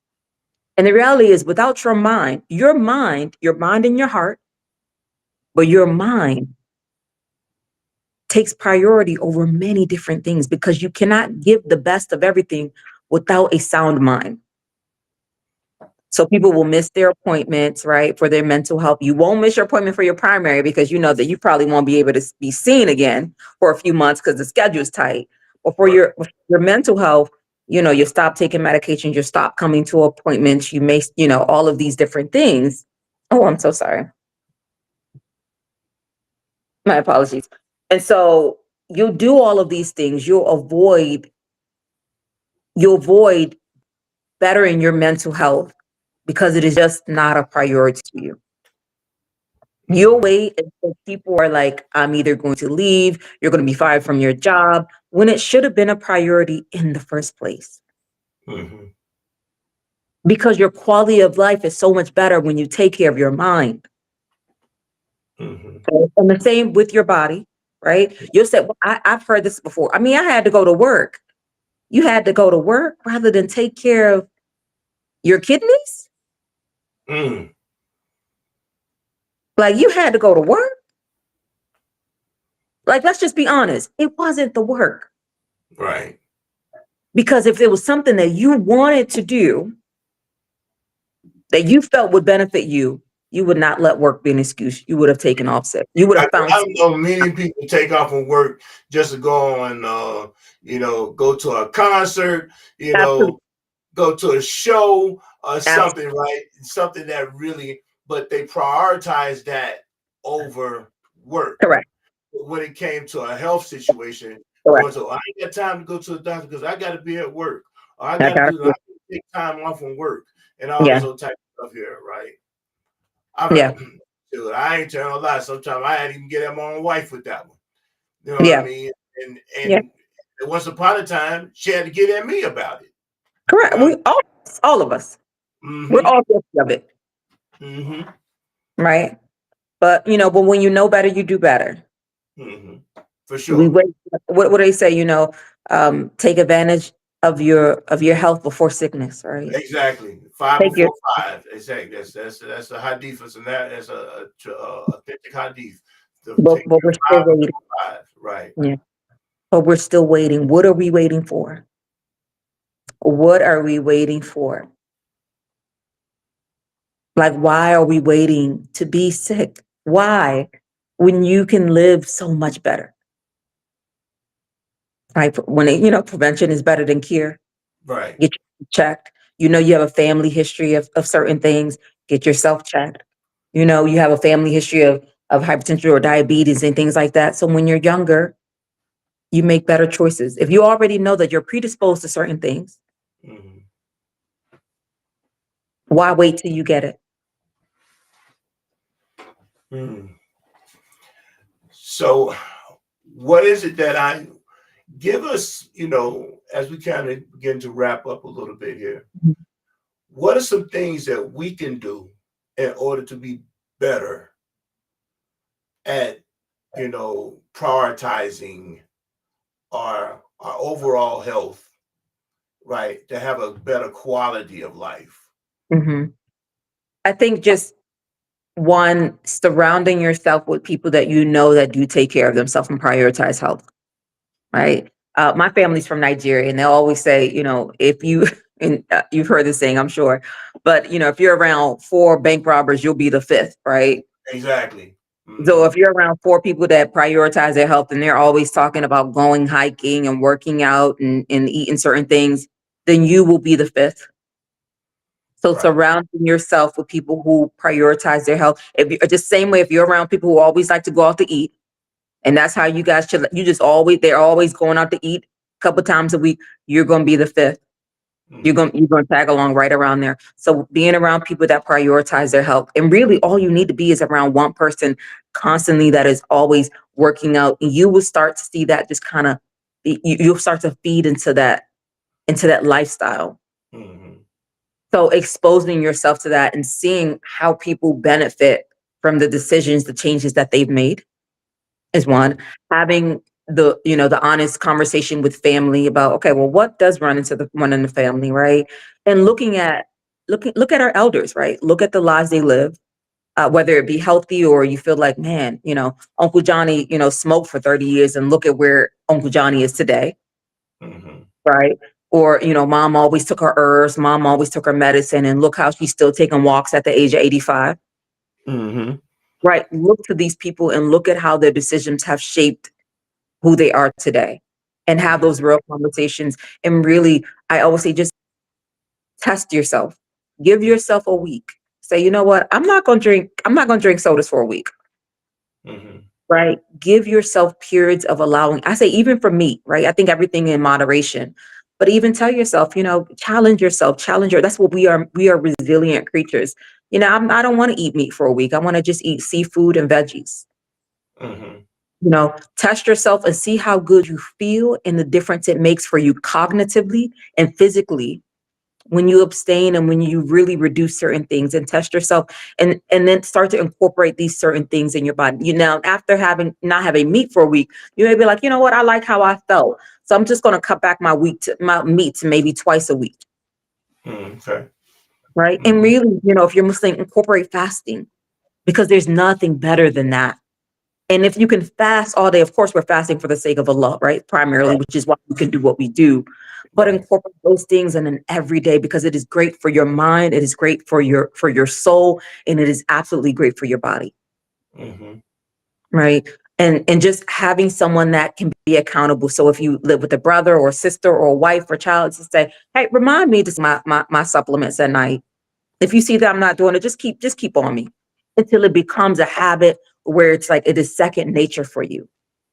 And the reality is, without your mind and your heart, but your mind takes priority over many different things because you cannot give the best of everything without a sound mind. So people will miss their appointments, right, for their mental health. You won't miss your appointment for your primary because you know that you probably won't be able to be seen again for a few months because the schedule's tight. But for Right. your mental health, you stop taking medications, you stop coming to appointments, you may, all of these different things. Oh, I'm so sorry. My apologies. And so you'll do all of these things. You'll avoid bettering your mental health because it is just not a priority to you. You'll Mm-hmm. wait until people are like, I'm either going to leave, you're going to be fired from your job, when it should have been a priority in the first place. Mm-hmm. Because your quality of life is so much better when you take care of your mind. Mm-hmm. Okay? And the same with your body, right? You'll say, well, I've heard this before. I mean, I had to go to work. You had to go to work rather than take care of your kidneys? Mm. Like you had to go to work? Like, let's just be honest. It wasn't the work. Right. Because if it was something that you wanted to do, that you felt would benefit you, you would not let work be an excuse. You would have taken off sick. You would I, have found I know many people take off from work just to go on, go to a concert, absolutely, go to a show or absolutely something, right? Something that really, but they prioritize that over work. correct. But when it came to a health situation, Correct. going to, I ain't got time to go to the doctor because I got to be at work. Or I I got to got do, I it. can take time off from work and all this Yeah. old type of stuff here, right? I've heard, Yeah. dude, I ain't telling a lie. Sometimes I had to even get at my own wife with that one. You know what I Yeah. mean? And Yeah. and once upon a time, she had to get at me about it. Correct. You We all of us. We're mm-hmm, all guilty of it. mm-hmm, Right. But but when you know better, you do better. mm-hmm, for We sure. wait. What do they say? Take advantage of your health before sickness, right? Exactly. Five Take your before five. Exactly. That's a hadith, and that's a authentic hadith. To take but we're still five waiting. before five. Right. Yeah. But we're still waiting. What are we waiting for? What are we waiting for? Like, why are we waiting to be sick? Why? When you can live so much better, right? Prevention is better than cure. Right. Get yourself checked. You have a family history of certain things. Get yourself checked. You have a family history of hypertension or diabetes and things like that. So when you're younger, you make better choices. If you already know that you're predisposed to certain things, Mm-hmm. why wait till you get it? Mm-hmm. So, what is it that I give us? As we kind of begin to wrap up a little bit here, what are some things that we can do in order to be better at, prioritizing our overall health, right? To have a better quality of life. Hmm. I think just one, surrounding yourself with people that you know that do take care of themselves and prioritize health, right? My family's from Nigeria, and they always say, if you, and you've heard this saying, I'm sure, but if you're around four bank robbers, you'll be the fifth, right? Exactly. So Mm-hmm. if you're around four people that prioritize their health and they're always talking about going hiking and working out and eating certain things, then you will be the fifth. So Right. surrounding yourself with people who prioritize their health. If you the same way, if you're around people who always like to go out to eat, and that's how you guys should, you just always, they're always going out to eat a couple times a week, you're going to be the fifth. Mm-hmm. You're going to tag along right around there. So being around people that prioritize their health, and really all you need to be is around one person constantly that is always working out, and you will start to see that just kind of, you'll start to feed into that lifestyle. Mm-hmm. So exposing yourself to that and seeing how people benefit from the decisions, the changes that they've made is one. Having the honest conversation with family about, okay, well, what does run in the family, right? And look at our elders, right? Look at the lives they live, whether it be healthy or you feel like, man, Uncle Johnny, smoked for 30 years and look at where Uncle Johnny is today, Mm-hmm. right? Or, mom always took her herbs, mom always took her medicine, and look how she's still taking walks at the age of 85, Mm-hmm. right? Look to these people and look at how their decisions have shaped who they are today and have Mm-hmm. those real conversations. And really, I always say, just test yourself, give yourself a week. Say, you know what? I'm not going to drink sodas for a week, Mm-hmm. right? Give yourself periods of allowing, I say, even for meat, right? I think everything in moderation, but even tell yourself, challenge yourself, that's what we are. We are resilient creatures. I don't want to eat meat for a week. I want to just eat seafood and veggies. Mm-hmm. Test yourself and see how good you feel and the difference it makes for you cognitively and physically when you abstain and when you really reduce certain things, and test yourself, and then start to incorporate these certain things in your body. After having not having meat for a week, you may be like, you know what, I like how I felt. So I'm just going to cut back my meat to maybe twice a week. Okay. Right. And Mm-hmm. really, if you're Muslim, incorporate fasting, because there's nothing better than that. And if you can fast all day, of course, we're fasting for the sake of Allah, right? Primarily, Right. which is why we can do what we do. But Right. incorporate those things in an everyday, because it is great for your mind, it is great for your soul, and it is absolutely great for your body, Mm-hmm. right? And just having someone that can be accountable. So if you live with a brother or sister or a wife or child, to say, hey, remind me to my supplements at night. If you see that I'm not doing it, just keep on me until it becomes a habit where it's like it is second nature for you.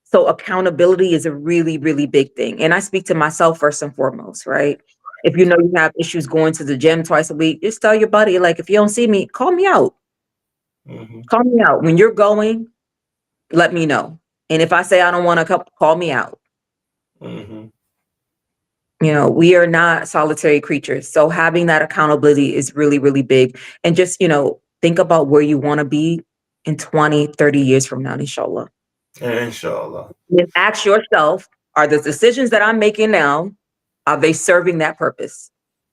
So accountability is a really, really big thing. And I speak to myself first and foremost, right? If you know you have issues going to the gym twice a week, just tell your buddy, like, if you don't see me, call me out. Mm-hmm. Call me out. When you're going, let me know. And if I say I don't want to come, call me out. Mm-hmm. We are not solitary creatures. So having that accountability is really, really big. And just, think about where you want to be in 20, 30 years from now, inshallah. Inshallah. And ask yourself, are the decisions that I'm making now, are they serving that purpose?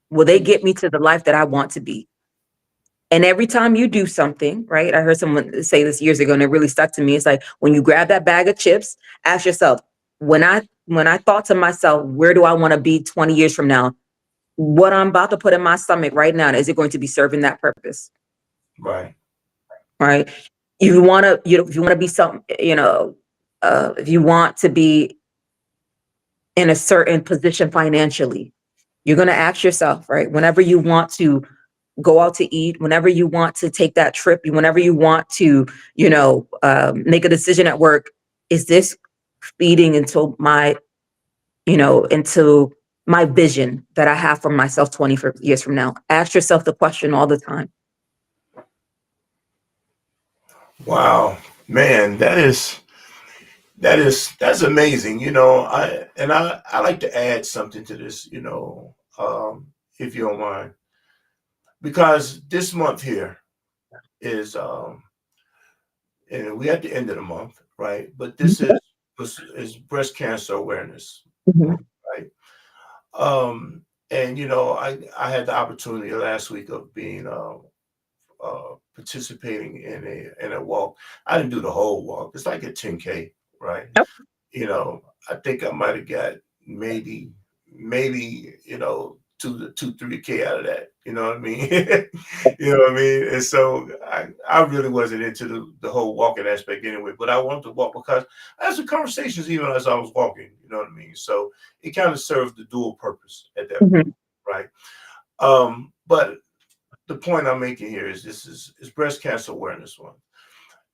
Will they get me to the life that I want to be? And every time you do something, right? I heard someone say this years ago and it really stuck to me. It's like when you grab that bag of chips, ask yourself, when I thought to myself, where do I want to be 20 years from now? What I'm about to put in my stomach right now, is it going to be serving that purpose? Right. Right? If you want to be some, if you want to be in a certain position financially, you're going to ask yourself, right? Whenever you want to go out to eat, whenever you want to take that trip, whenever you want to, make a decision at work, is this feeding into my vision that I have for myself 20 years from now? Ask yourself the question all the time. Wow, man, that's amazing. I like to add something to this. If you don't mind, because this month here is and we at the end of the month, right? But this is breast cancer awareness month, Mhm. right? And I had the opportunity last week of being participating in a walk. I didn't do the whole walk. It's like a 10K, right? Yep. I think I might have got maybe 3K out of that. You know what I mean? You know what I mean? And so I really wasn't into the whole walking aspect anyway, but I wanted to walk because I had some conversations even as I was walking, you know what I mean? So it kind of served the dual purpose at that point, Mhm. right? But the point I'm making here is this is breast cancer awareness month.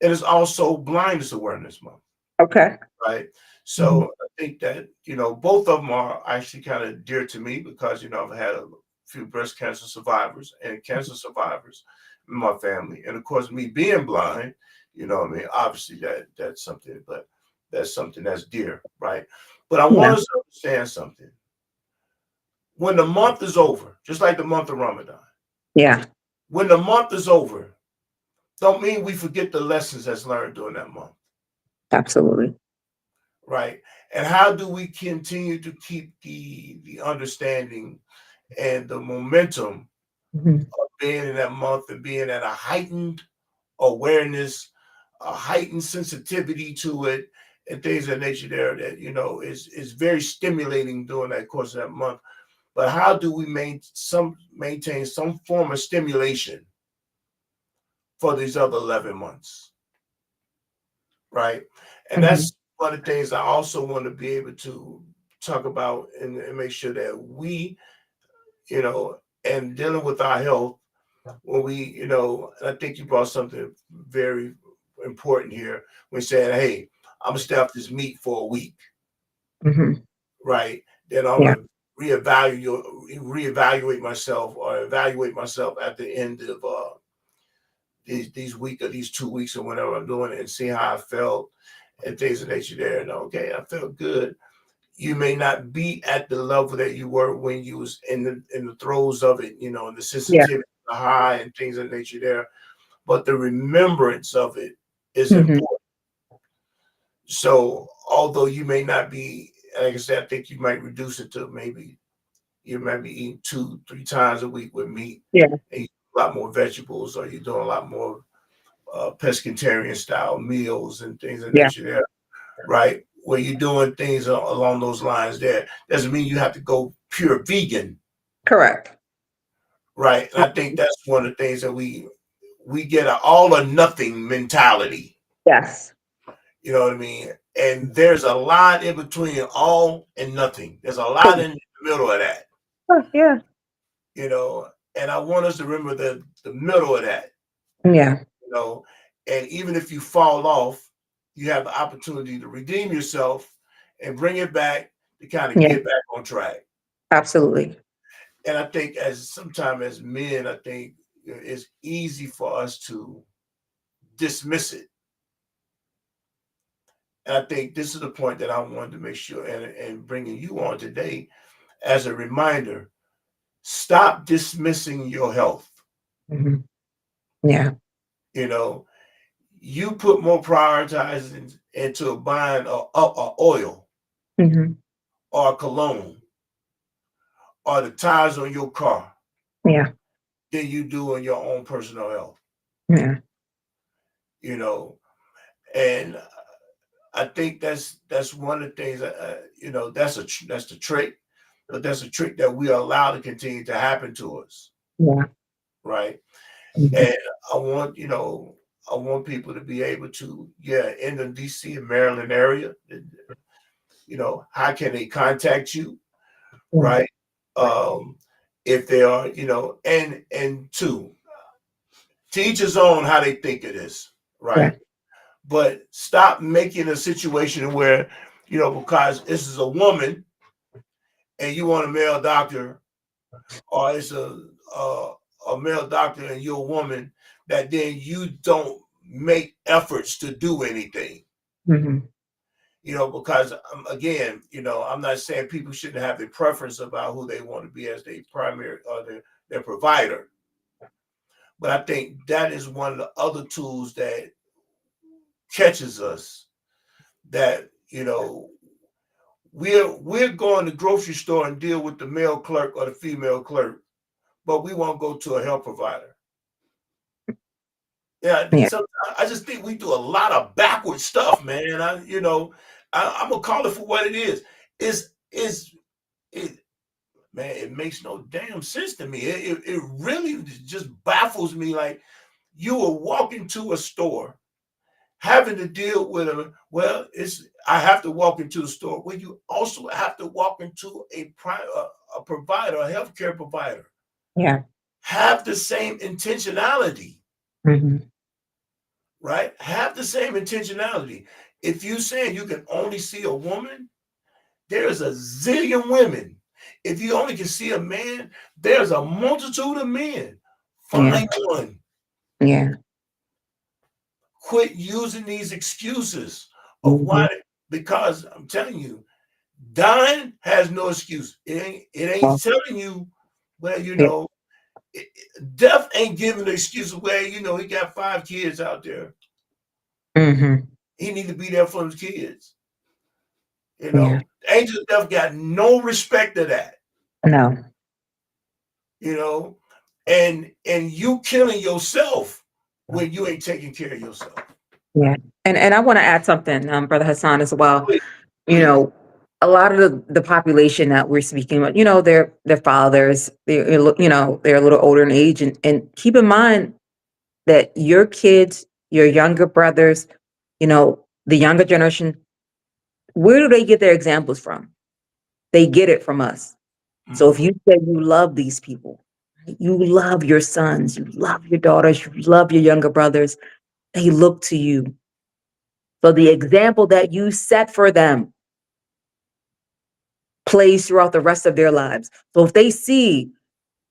And it's also blindness awareness month, Okay. right? Mhm. So I think that, both of them are actually kind of dear to me because, I've had a few breast cancer survivors and cancer survivors in my family. And of course, me being blind, what I mean, obviously that's something that's dear, right? But I Yeah. want us to understand something. When the month is over, just like the month of Ramadan, Yeah. when the month is over, don't mean we forget the lessons that's learned during that month, Absolutely. right? And how do we continue to keep the understanding and the momentum Mhm. of being in that month and being at a heightened awareness, a heightened sensitivity to it, and things of that nature there that is very stimulating during that course of that month. But how do we maintain some form of stimulation for these other 11 months? Right. And Mhm. that's one of the things I also want to be able to talk about and make sure that we, and dealing with our health when we, and I think you brought something very important here when saying, hey, I'm gonna stay off this meat for a week, Mhm. right? Then I'm Yeah. gonna reevaluate myself or evaluate myself at the end of these week or these 2 weeks or whenever I'm doing it and see how I felt and things of nature there. And okay, I felt good. You may not be at the level that you were when you was in the throes of it, and the Yeah. sensitivity, the high and things of nature there. But the remembrance of it is Hmm. important. So although you may not be, like I said, I think you might reduce it to maybe you might be eating 2, 3 times a week with meat Yeah. and you eat a lot more vegetables, or you're doing a lot more pescatarian style meals and things of Yeah. nature there, right? Where you're doing things along those lines there. Doesn't mean you have to go pure vegan, Correct. right? And I think that's one of the things that we get an all or nothing mentality. Yes. You know what I mean? And there's a lot in between all and nothing. There's a lot in the middle of that, Oh, yeah. you know. And I want us to remember the middle of that, Yeah. you know. And even if you fall off, you have the opportunity to redeem yourself and bring it back to kind of Yeah. get back on track. Absolutely. And I think as sometimes as men, I think it's easy for us to dismiss it. And I think this is the point that I wanted to make sure and bringing you on today as a reminder. Stop dismissing your health. Hmm. Yeah. You know, you put more prioritizing into buying a oil Hmm. or a cologne or the tires on your car Yeah. than you do in your own personal health. Yeah. You know, and I think that's one of the things. That's the trick, but that's a trick that we allow to continue to happen to us, Yeah. right? Hmm. And I want I want people to be able to, yeah, in the DC and Maryland area, how can they contact you, Yeah. right? Um, if they are, and two, to each his own how they think it is, Yeah. right? But stop making a situation where, because this is a woman and you want a male doctor, or it's a, a male doctor and you're a woman, that then you don't make efforts to do anything. Hmm. Because again, I'm not saying people shouldn't have their preference about who they want to be as their primary or their provider. But I think that is one of the other tools that catches us, that we're going to the grocery store and deal with the male clerk or the female clerk, but we won't go to a health provider. Yeah, Yeah. so I just think we do a lot of backward stuff, man. I'm gonna call it for what it is. Is it, man? It makes no damn sense to me. It really just baffles me. Like, you will walk into a store having to deal with I have to walk into the store. Well, you also have to walk into a provider, a healthcare provider. Yeah. Have the same intentionality, Hmm. right? Have the same intentionality. If you saying you can only see a woman, there's a zillion women. If you only can see a man, there's a multitude of men. Yeah. Find one. Yeah. Quit using these excuses of Hmm. why, because I'm telling you, dying has no excuse. It ain't Well, telling you, well, yeah. death ain't giving the excuse, well, he got 5 kids out there. Hmm. He need to be there for his kids. Yeah. Angel of death got no respect to that. No. You know, and you killing yourself when you ain't taking care of yourself. Yeah. And I want to add something, Brother Hassan, as well. Please, You please. know, a lot of the population that we're speaking about, they're fathers, they're a little older in age, and keep in mind that your kids, your younger brothers, the younger generation, where do they get their examples from? They get it from us. So if Mm-hmm. you say you love these people, right, you love your sons, you love your daughters, you love your younger brothers, they look to you. So the example that you set for them plays throughout the rest of their lives. So if they see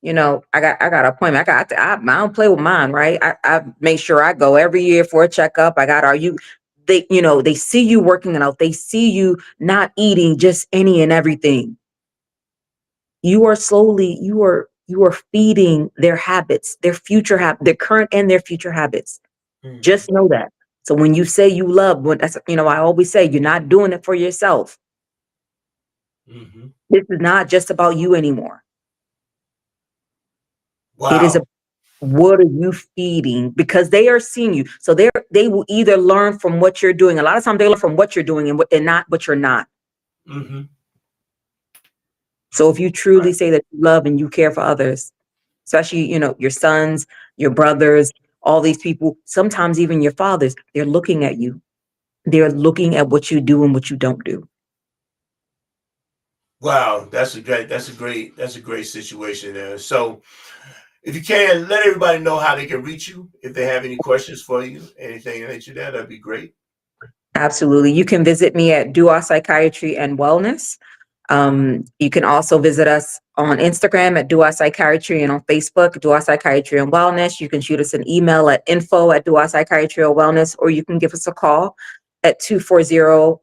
I got an appointment. I don't play with mine, right? I make sure I go every year for a checkup. Are you, they see you working it out. They see you not eating just any and everything. You are feeding their habits, their future their current and their future habits. Just know that. So when you say you love, I always say you're not doing it for yourself. This is not just about you anymore. It is Wow. what are you feeding? Because they are seeing you. So they will either learn from what you're doing. A lot of times they learn from what you're doing and not what you're not. So if you truly say that you love and you care for others, especially, your sons, your brothers, all these people, sometimes even your fathers, they're looking at you. They're looking at what you do and what you don't do. Wow, that's a great situation there. So if you can, let everybody know how they can reach you if they have any questions for you, anything in nature there, that'd be great. Absolutely. You can visit me at Dua Psychiatry and Wellness. You can also visit us on Instagram at Dua Psychiatry and on Facebook, Dua Psychiatry and Wellness. You can shoot us an email at info@Dua Psychiatry or Wellness, or you can give us a call at 240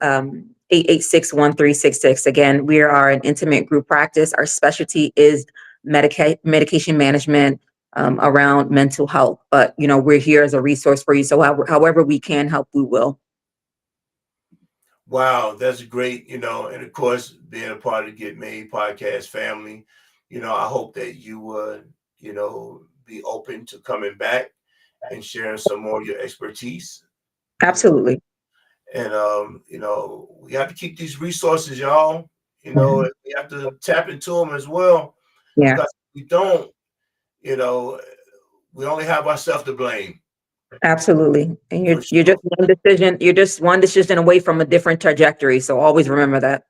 886-1366. Again, we are an intimate group practice. Our specialty is medication management around mental health. But, we're here as a resource for you. So however we can help, we will. Wow, that's great, and of course, being a part of the Get Made podcast family, I hope that you would, be open to coming back and sharing some more of your expertise, you know, Absolutely. and we have to keep these resources, y'all. Mhm. We have to tap into them as well, Yeah. because if we don't, you know, we only have ourselves to blame Absolutely. And for you're sure. just one decision away from a different trajectory. So always remember that.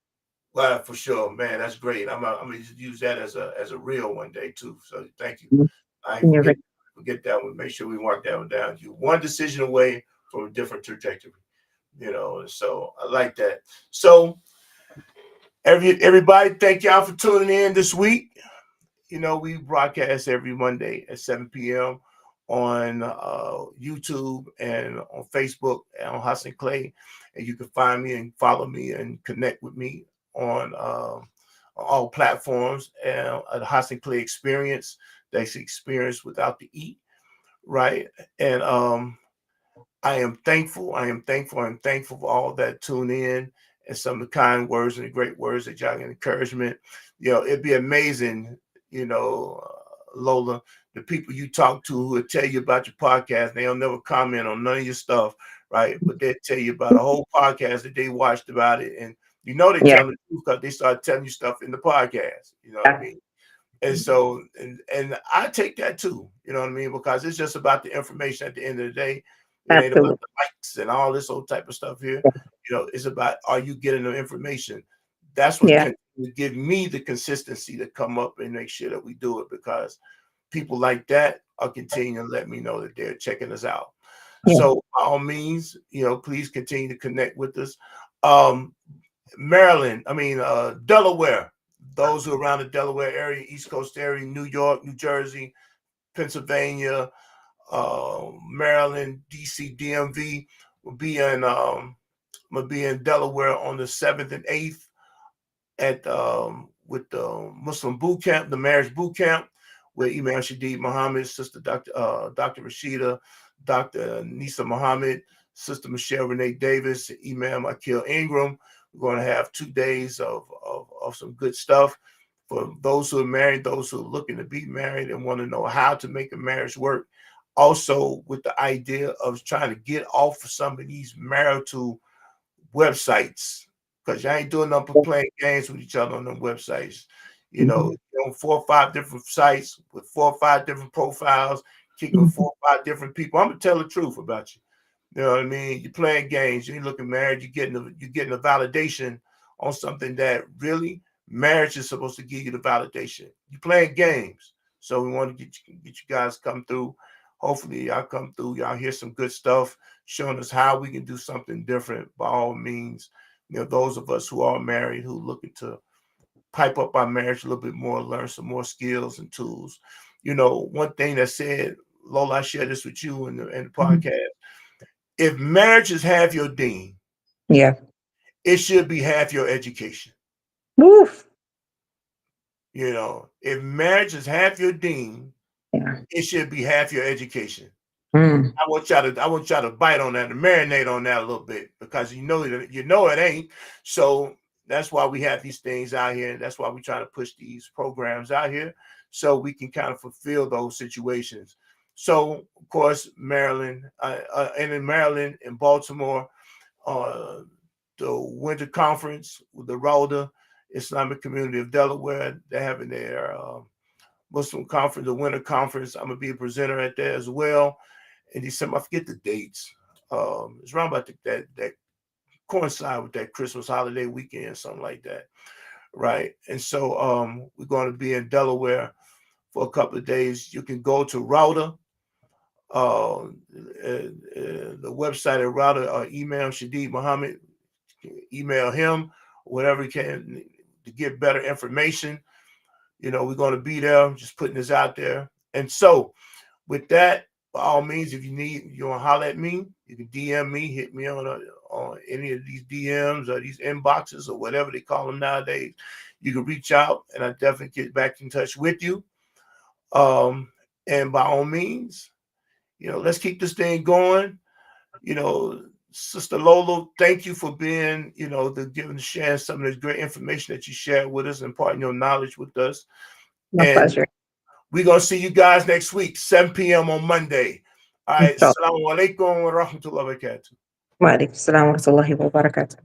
Well, for sure, man. That's great. I'm gonna use that as a real one day too. So thank you. Mhm. I ain't You're forget that one. Make sure we mark that one down. You one decision away from a different trajectory. So I like that. So everybody, thank y'all for tuning in this week. We broadcast every Monday at 7 p.m. on YouTube and on Facebook and on Hasan Clay. And you can find me and follow me and connect with me on all platforms and the Hasan Clay experience. That's the experience without the E, right? And I am thankful. I am thankful. I'm thankful for all that tune in and some of the kind words and the great words that y'all get encouragement. It'd be amazing, Lola, the people you talk to who will tell you about your podcast. They'll never comment on none of your stuff, right? But they'll tell you about a whole podcast that they watched about it. And they Yeah. tell the truth because they start telling you stuff in the podcast. You know what I Yeah. mean? And so, and I take that too, you know what I mean? Because it's just about the information at the end of the day. It ain't about Absolutely. the likes and all this old type of stuff here. It's about, are you getting the information? That's what Yeah. can give me the consistency to come up and make sure that we do it, because people like that are continuing to let me know that they're checking us out. Yeah. So by all means, please continue to connect with us. Um, Maryland, Delaware, those who are around the Delaware area, East Coast area, New York, New Jersey, Pennsylvania, Maryland, DC, DMV will be in Delaware on the 7th and 8th at with the Muslim boot camp, the marriage boot camp, where Imam Shadid Muhammad, Sister Dr. Rashida, Dr. Nisa Muhammad, Sister Michelle Renee Davis, Imam Akil Ingram. We're going to have 2 days of some good stuff for those who are married, those who are looking to be married and want to know how to make a marriage work. Also, with the idea of trying to get off of some of these marital websites, because you ain't doing nothing but playing games with each other on them websites. Mhm. You're on 4 or 5 different sites with 4 or 5 different profiles, kicking with Mhm. 4 or 5 different people. I'm gonna tell the truth about you. You know what I mean? You're playing games. You ain't looking married. You're getting a validation on something that really marriage is supposed to give you the validation. You're playing games. So we want to get you guys come through. Hopefully, y'all come through. Y'all hear some good stuff, showing us how we can do something different. By all means, those of us who are married who looking to pipe up our marriage a little bit more, learn some more skills and tools. You know, one thing that said, Lola, I shared this with you in the Mhm. podcast. If marriage is half your deen, Yeah. it should be half your education. Woof. You know, if marriage is half your deen, Yeah. it should be half your education. Mm. I want y'all to bite on that and marinate on that a little bit because you know it ain't. So that's why we have these things out here. That's why we try to push these programs out here so we can kind of fulfill those situations. So of course, Maryland, and in Maryland, in Baltimore, uh, the Winter Conference, the RALDA, Islamic Community of Delaware, they're having their Muslim Conference, the Winter Conference. I'm gonna be a presenter at that as well in December. I forget the dates. It's around about that coincide with that Christmas holiday weekend, something like that, right? And so we're going to be in Delaware for a couple of days. You can go to Router, the website at Router, or email Shadid Muhammad, email him, whatever he can to get better information. You know, we're going to be there, just putting this out there. And so with that, by all means, if you want to holler at me, you can DM me, hit me on any of these DMs or these inboxes or whatever they call them nowadays. You can reach out, and I definitely get back in touch with you. Um, and by all means, you know, let's keep this thing going. You know, Sister Lola, thank you for being, you know, giving sharing some of this great information that you shared with us and imparting your knowledge with us. My And pleasure. we're going to see you guys next week, 7 p.m. on Monday. All right. Inshallah. Assalamu alaikum wa rahmatullahi wa barakatuh. Wa alaikum salam wa rahmatullahi wa barakatuh.